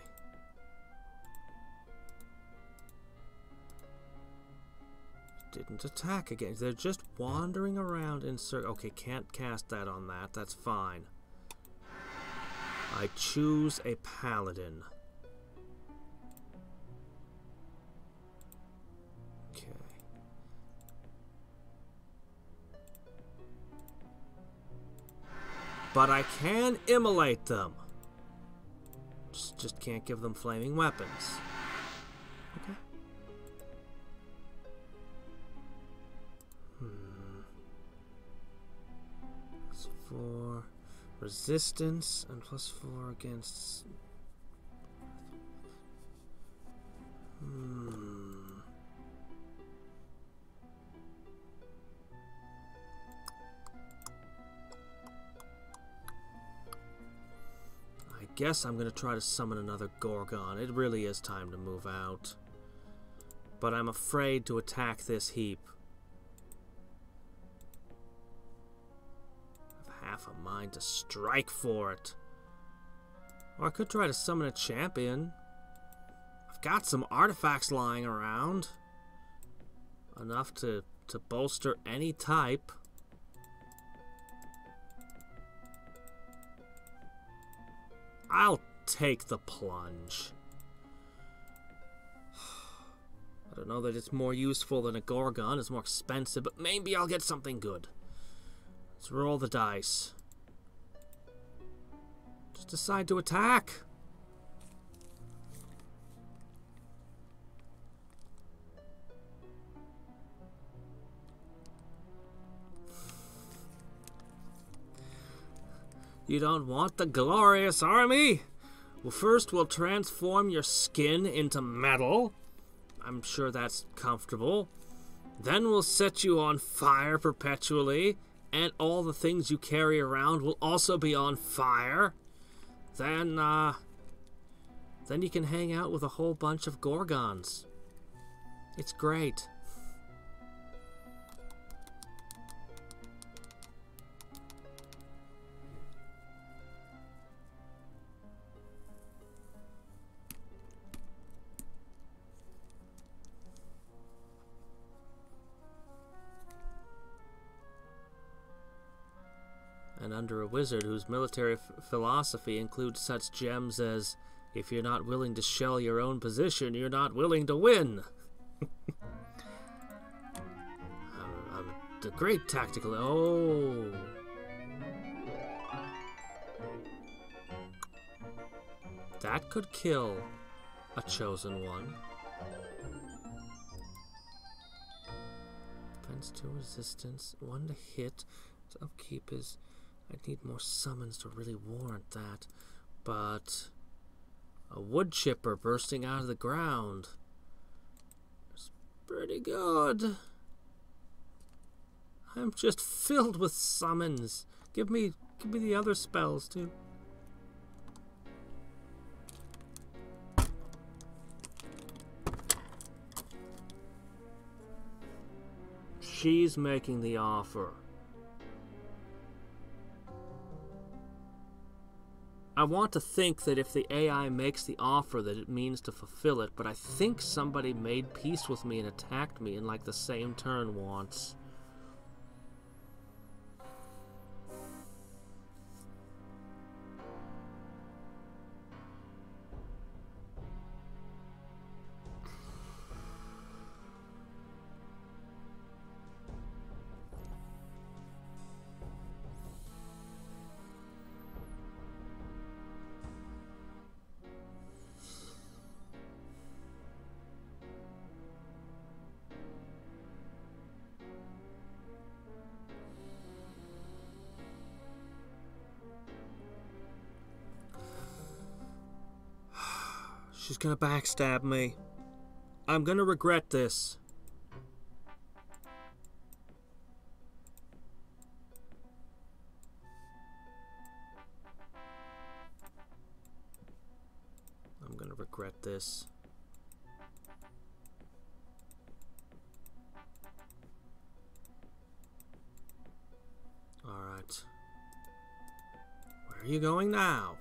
Didn't attack again. They're just wandering around in circles. Okay, can't cast that on that. That's fine. I choose a paladin. Okay. But I can immolate them. Just can't give them flaming weapons. Okay. +4 resistance and +4 against. I guess I'm going to try to summon another Gorgon. It really is time to move out. But I'm afraid to attack this heap. I've half a mind to strike for it. Or I could try to summon a champion. I've got some artifacts lying around. Enough to bolster any type. I'll take the plunge. I don't know that it's more useful than a Gorgon. It's more expensive, but maybe I'll get something good. Let's roll the dice. Just decide to attack. You don't want the glorious army? Well, first we'll transform your skin into metal. I'm sure that's comfortable. Then we'll set you on fire perpetually, and all the things you carry around will also be on fire. Then you can hang out with a whole bunch of Gorgons. It's great. And under a wizard whose military philosophy includes such gems as, if you're not willing to shell your own position, you're not willing to win. I'm a great tactical... Oh. That could kill a chosen one. Defense 2 resistance, 1 to hit. To upkeep is... I'd need more summons to really warrant that. But a wood chipper bursting out of the ground is pretty good. I'm just filled with summons. Give me the other spells too. She's making the offer. I want to think that if the AI makes the offer that it means to fulfill it, but I think somebody made peace with me and attacked me in like the same turn once. She's gonna backstab me. I'm gonna regret this. I'm gonna regret this. Alright. Where are you going now?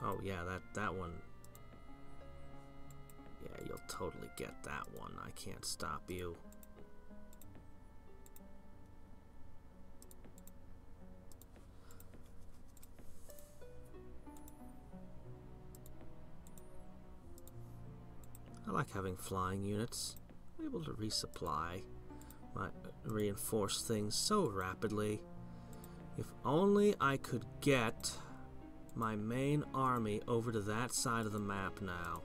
Oh yeah, that one. Yeah, you'll totally get that one. I can't stop you. I like having flying units. I'm able to resupply my reinforce things so rapidly. If only I could get my main army over to that side of the map now.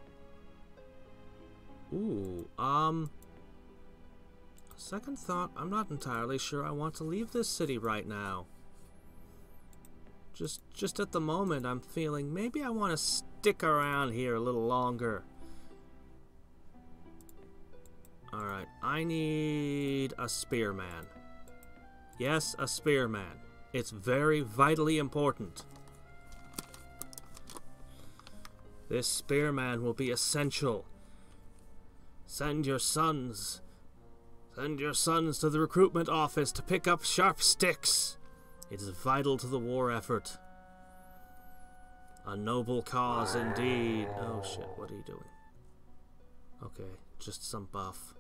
Ooh, second thought, I'm not entirely sure I want to leave this city right now. Just at the moment, I'm feeling maybe I want to stick around here a little longer. Alright, I need a spearman. Yes, a spearman. It's very vitally important. This spearman will be essential. Send your sons to the recruitment office to pick up sharp sticks. It is vital to the war effort. A noble cause indeed. Oh shit, what are you doing? Okay, just some buff.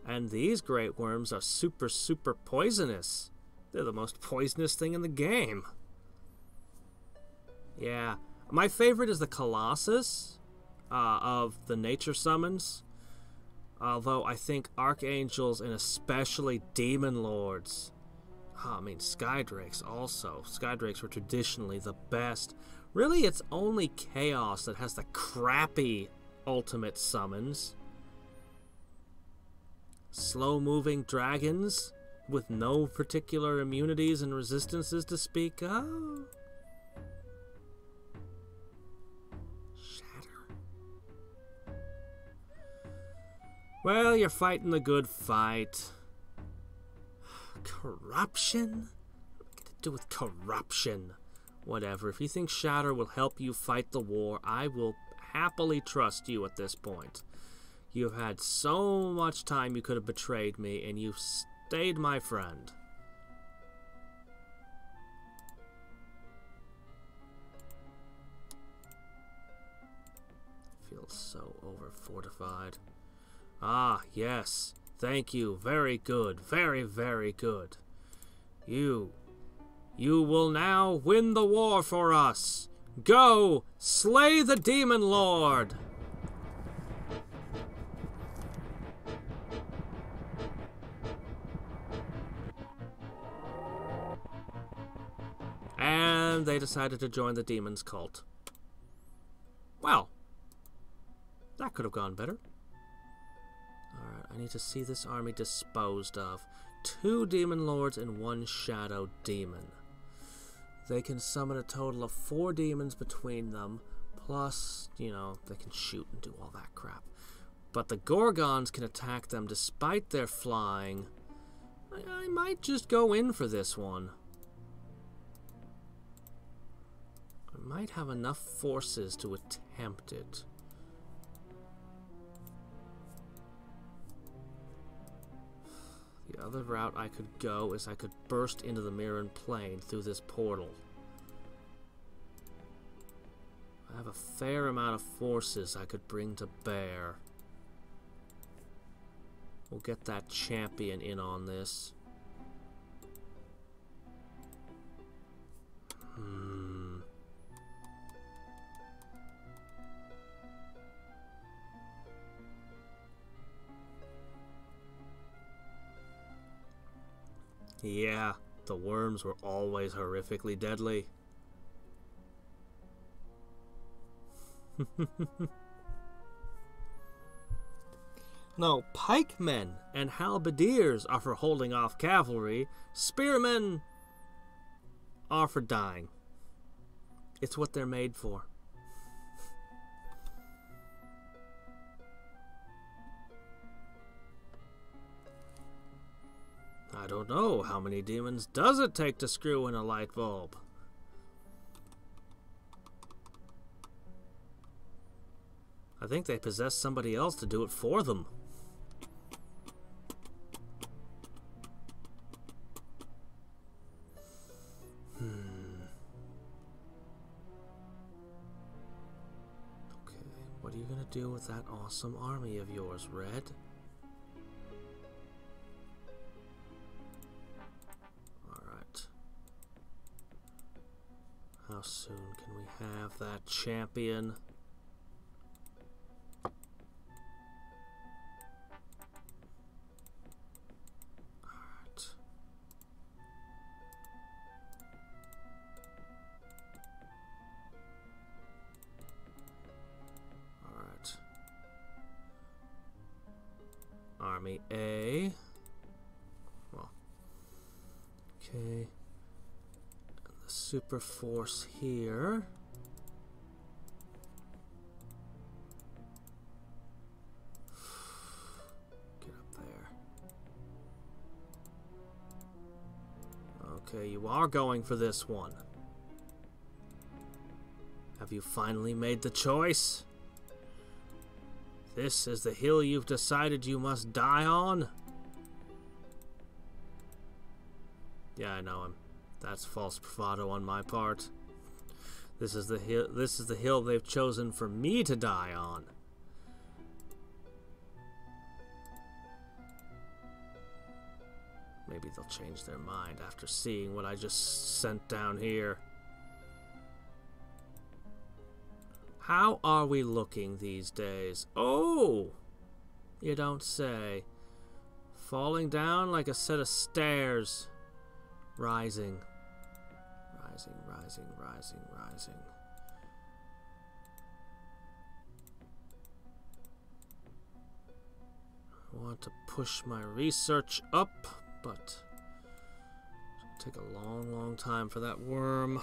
And these great worms are super, super poisonous. They're the most poisonous thing in the game. Yeah. My favorite is the Colossus of the nature summons. Although I think Archangels and especially Demon Lords. I mean, Skydrakes also. Skydrakes were traditionally the best. Really, it's only Chaos that has the crappy ultimate summons. Slow-moving dragons with no particular immunities and resistances to speak of. Shatter. Well, you're fighting the good fight. Corruption? What am I gonna do with corruption? Whatever. If you think Shatter will help you fight the war, I will happily trust you at this point. You've had so much time you could have betrayed me, and you've stayed my friend. Feels so over-fortified. Ah, yes. Thank you. Very good. Very, very good. You will now win the war for us. Go, slay the Demon Lord! And they decided to join the Demon's cult. Well, that could have gone better. Alright, I need to see this army disposed of. 2 Demon Lords and 1 Shadow Demon. They can summon a total of 4 demons between them, plus, you know, they can shoot and do all that crap. But the Gorgons can attack them despite their flying. I might just go in for this one. I might have enough forces to attempt it. The other route I could go is I could burst into the Mirren Plain through this portal. I have a fair amount of forces I could bring to bear. We'll get that champion in on this. Yeah, the worms were always horrifically deadly. No, pikemen and halberdiers are for holding off cavalry. Spearmen are for dying. It's what they're made for. I don't know, how many demons does it take to screw in a light bulb? I think they possess somebody else to do it for them. Okay, what are you gonna do with that awesome army of yours, Red? How soon can we have that champion? Alright. Alright. Army A. Well. Okay. Super force here. Get up there. Okay, you are going for this one. Have you finally made the choice? This is the hill you've decided you must die on? Yeah, I know him. That's false bravado on my part. This is the hill they've chosen for me to die on. Maybe they'll change their mind after seeing what I just sent down here. How are we looking these days? Oh! You don't say. Falling down like a set of stairs. Rising. Rising, rising, rising, rising. I want to push my research up, but it'll take a long, long time for that worm.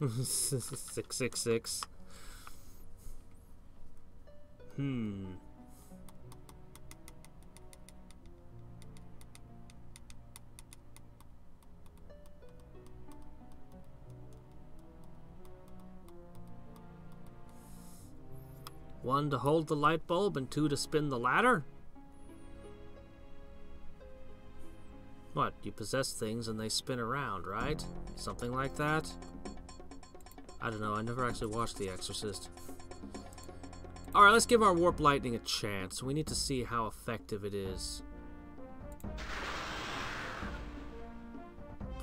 666. One to hold the light bulb and two to spin the ladder? What, you possess things and they spin around, right? Something like that? I don't know, I never actually watched The Exorcist. Alright, let's give our warp lightning a chance. We need to see how effective it is.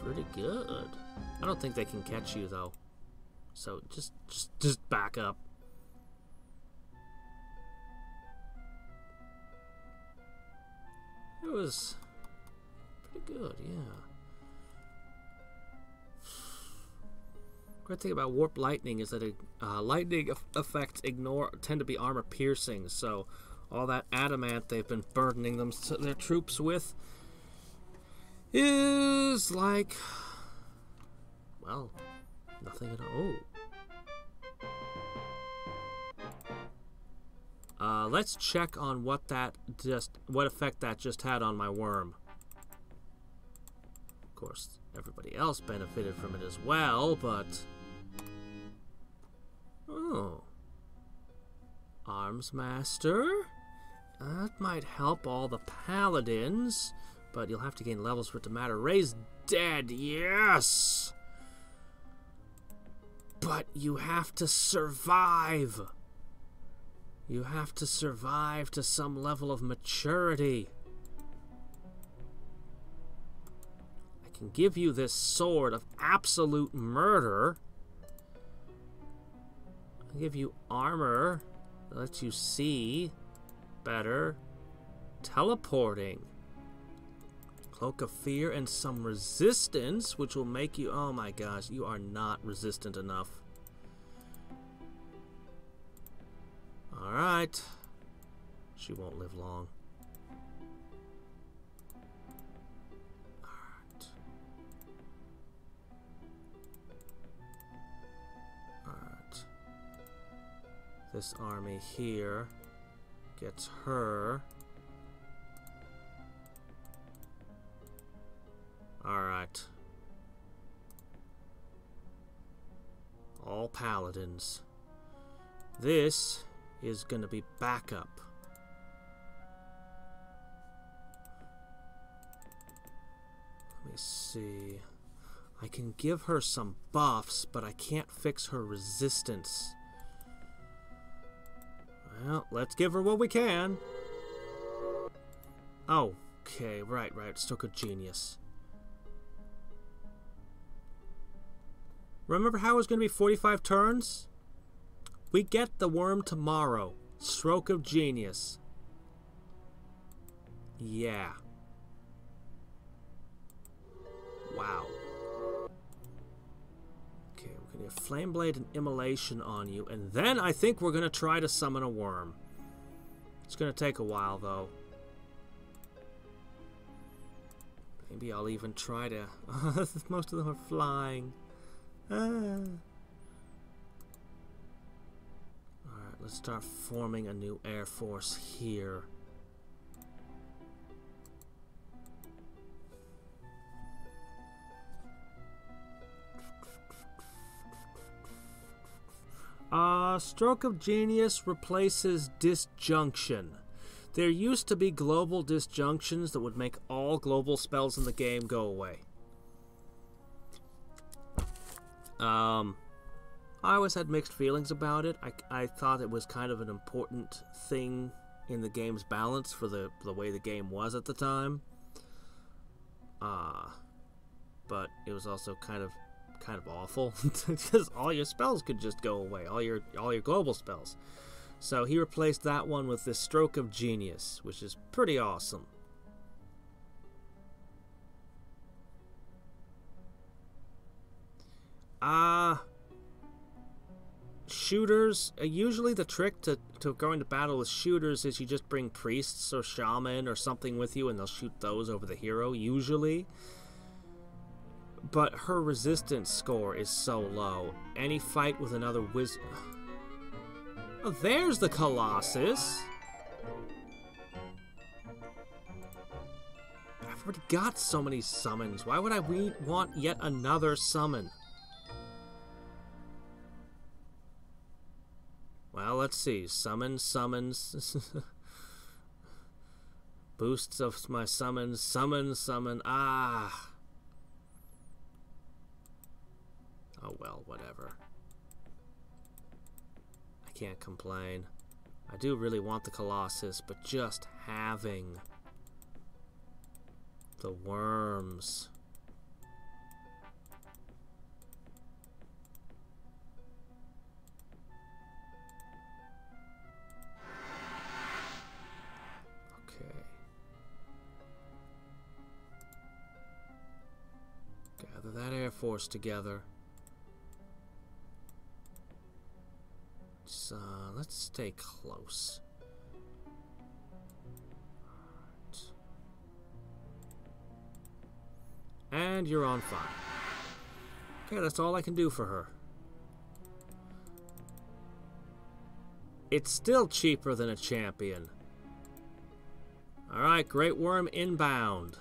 Pretty good. I don't think they can catch you though. So just back up. It was pretty good, yeah. Great thing about warp lightning is that lightning effects tend to be armor piercing, so all that adamant they've been burdening their troops with is like, well, nothing at all. Let's check on what effect that just had on my worm. Of course, everybody else benefited from it as well, but oh, Arms Master. That might help all the paladins, but you'll have to gain levels for it to matter. Raise dead, yes, but you have to survive. You have to survive to some level of maturity. I can give you this sword of absolute murder. I'll give you armor that lets you see better. Teleporting. Cloak of Fear and some resistance, which will make you... Oh my gosh, you are not resistant enough. Alright. She won't live long. Alright. Alright. This army here gets her. Alright. All paladins. This is gonna be backup. Let me see. I can give her some buffs, but I can't fix her resistance. Well, let's give her what we can. Oh, okay, right, Stoker Genius. Remember how it was gonna be 45 turns? We get the worm tomorrow. Stroke of Genius. Yeah. Wow. Okay, we're gonna get Flame Blade and Immolation on you, and then I think we're gonna try to summon a worm. It's gonna take a while, though. Maybe I'll even try to... Most of them are flying. Let's start forming a new air force here. Stroke of Genius replaces disjunction. There used to be global disjunctions that would make all global spells in the game go away. I always had mixed feelings about it. I thought it was kind of an important thing in the game's balance for the way the game was at the time. But it was also kind of awful because all your spells could just go away, all your global spells. So he replaced that one with this Stroke of Genius, which is pretty awesome. Shooters, usually the trick to going to battle with shooters is you just bring priests or shaman or something with you and they'll shoot those over the hero, usually. But her resistance score is so low. Any fight with another wizard... Oh, there's the Colossus! I've already got so many summons. Why would I want yet another summon? Well, let's see. Summons. Boosts of my summons. Summon. Ah! Oh well, whatever. I can't complain. I do really want the Colossus, but just having the worms. Okay. Gather that Air Force together. Let's stay close. Right. And you're on fire. Okay, that's all I can do for her. It's still cheaper than a champion. Alright, Great Worm inbound.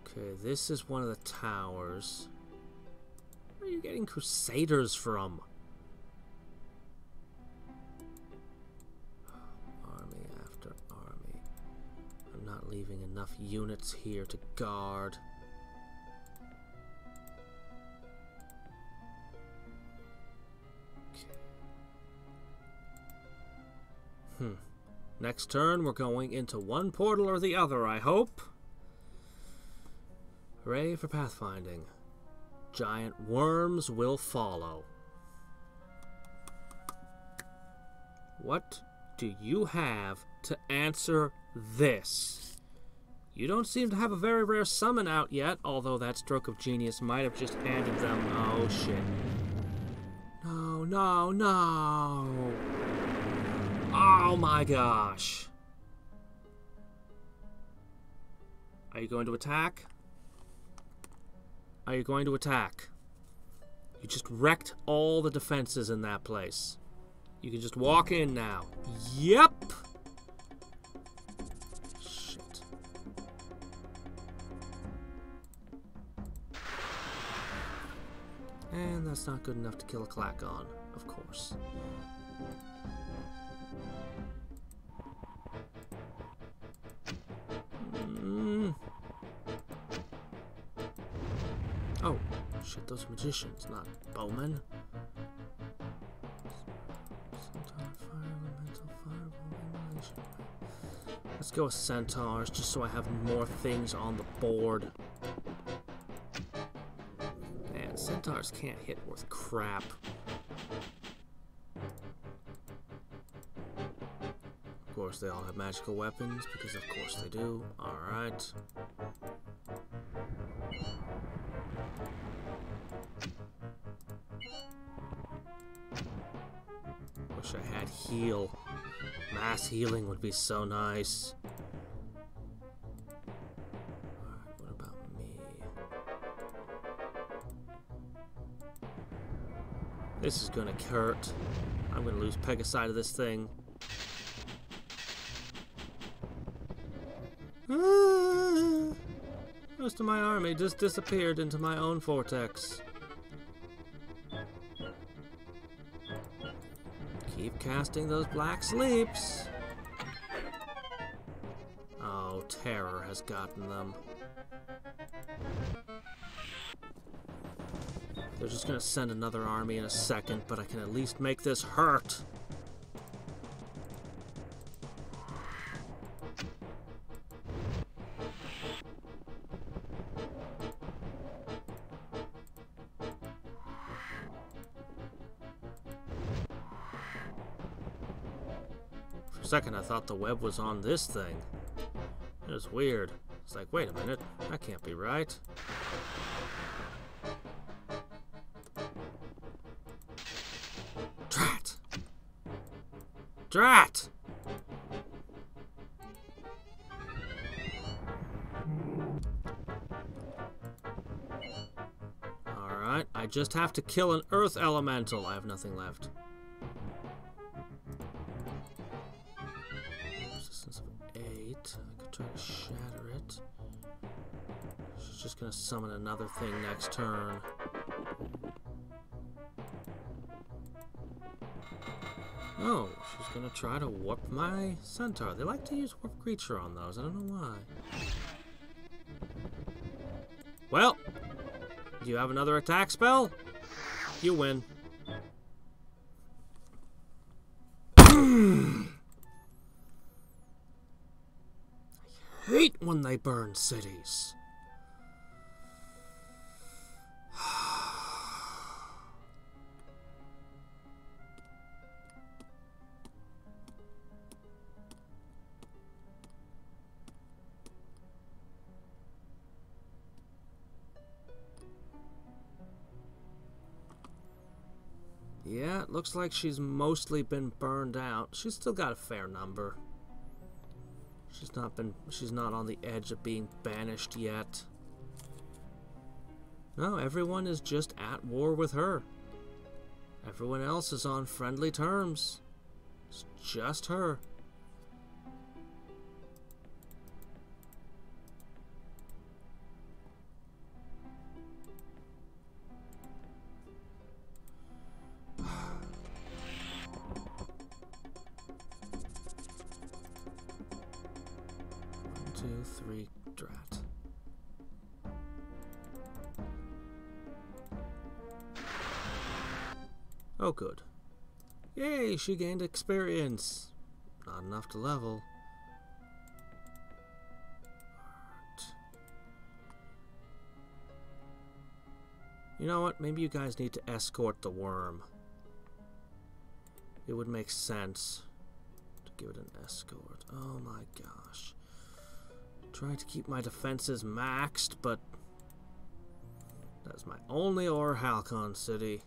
Okay, this is one of the towers. Where are you getting Crusaders from? Army after army. I'm not leaving enough units here to guard. Okay. Next turn, we're going into one portal or the other, I hope. Hooray for pathfinding. Giant worms will follow. What do you have to answer this? You don't seem to have a very rare summon out yet, although that Stroke of Genius might have just handed them... Oh, shit. No. Oh, my gosh. Are you going to attack? Are you going to attack? You just wrecked all the defenses in that place. You can just walk in now. Yep! Shit. And that's not good enough to kill a Clackon, of course. Oh, shit, those magicians, not bowmen. Let's go with centaurs, just so I have more things on the board. Man, centaurs can't hit worth crap. Of course, they all have magical weapons, because of course they do. Alright. Wish I had heal. Mass healing would be so nice. Alright, what about me? This is gonna hurt. I'm gonna lose Pegasi to this thing. Most of my army just disappeared into my own vortex. Keep casting those black sleeps. Oh, terror has gotten them. They're just gonna send another army in a second, but I can at least make this hurt. For a second, I thought the web was on this thing. It was weird. It's like, wait a minute, that can't be right. Drat! Drat! Alright, I just have to kill an earth elemental. I have nothing left. Resistance of 8. I could try to shatter it. She's just gonna summon another thing next turn. Oh, she's gonna try to warp my centaur. They like to use warp creature on those. I don't know why. Well, do you have another attack spell? You win. I hate when they burn cities. Yeah, it looks like she's mostly been burned out. She's still got a fair number. She's not on the edge of being banished yet. No, everyone is just at war with her. Everyone else is on friendly terms. It's just her. Two, three, drat. Oh, good. Yay, she gained experience. Not enough to level. Right. You know what? Maybe you guys need to escort the worm. It would make sense to give it an escort. Oh my gosh. Trying to keep my defenses maxed, but that's my only Halcon city.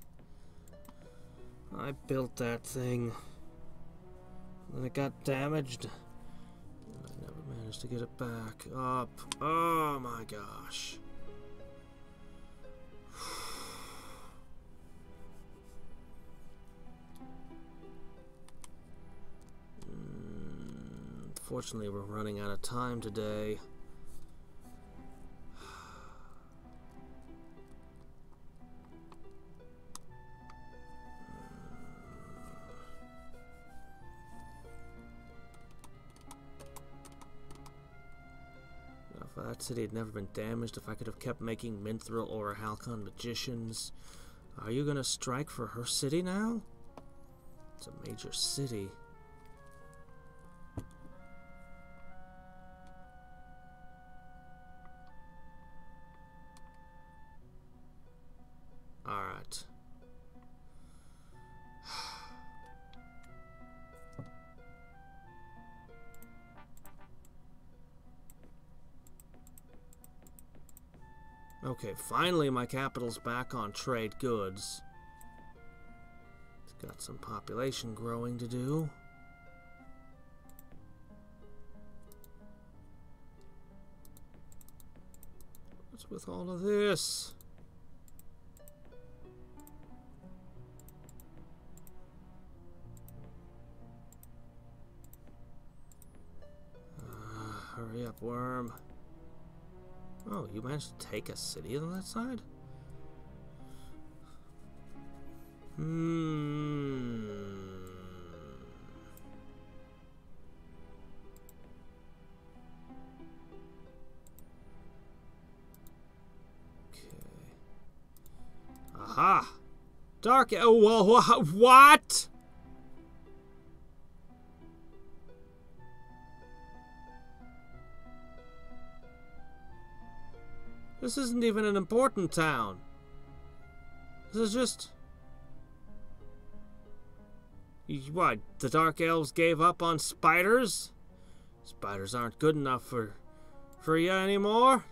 I built that thing, and it got damaged, and I never managed to get it back up. Oh my gosh. Unfortunately, we're running out of time today. If that city had never been damaged, if I could have kept making Mithril or Halcon magicians. Are you gonna strike for her city now? It's a major city. Alright. Okay, finally my capital's back on trade goods. It's got some population growing to do. What's with all of this? Hurry up, worm. Oh, you managed to take a city on that side? Aha! Dark... Oh, well, what? This isn't even an important town. This is just... What, the Dark Elves gave up on spiders? Spiders aren't good enough for you anymore?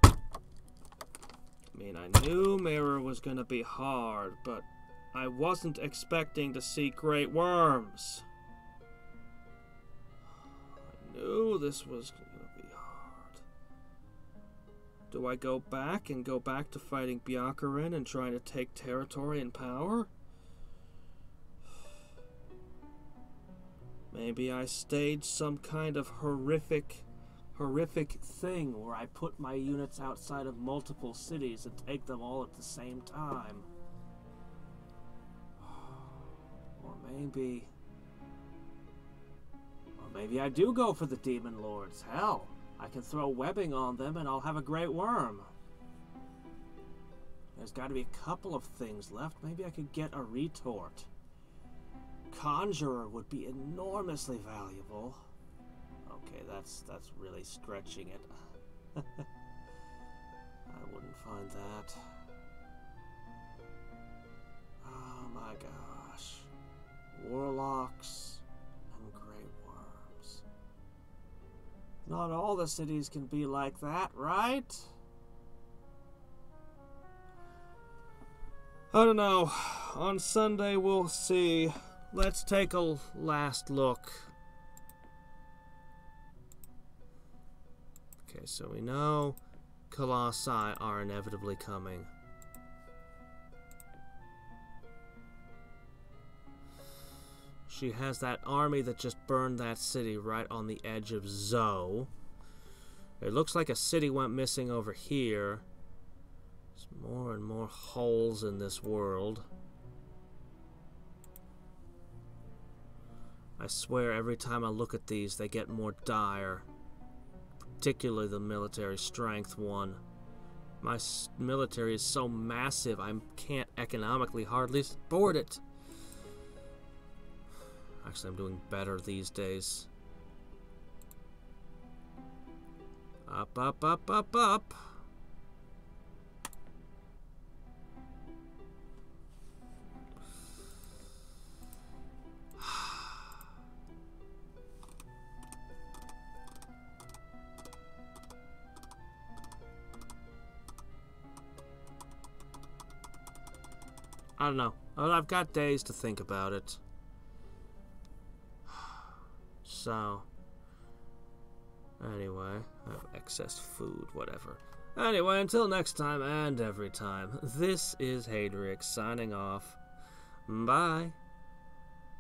I mean, I knew Mirror was gonna be hard, but I wasn't expecting to see great worms. I knew this was gonna be hard. Do I go back to fighting Byakurin and trying to take territory and power? Maybe I staged some kind of horrific thing where I put my units outside of multiple cities and take them all at the same time. Or maybe I do go for the Demon Lords. Hell, I can throw webbing on them and I'll have a great worm. There's got to be a couple of things left. Maybe I could get a retort. Conjurer would be enormously valuable. Okay, that's really stretching it. I wouldn't find that. Oh my gosh. Warlocks and Grey Worms. Not all the cities can be like that, right? I don't know. On Sunday we'll see. Let's take a last look. Okay, so we know Colossi are inevitably coming. She has that army that just burned that city right on the edge of Zoe. It looks like a city went missing over here. There's more and more holes in this world. I swear every time I look at these, they get more dire. Particularly the military strength one. My military is so massive, I can't economically hardly support it. Actually, I'm doing better these days. Up, up, up, up, up. I don't know. I've got days to think about it. So, anyway, I have excess food, whatever. Anyway, until next time and every time, this is Hadriex signing off. Bye.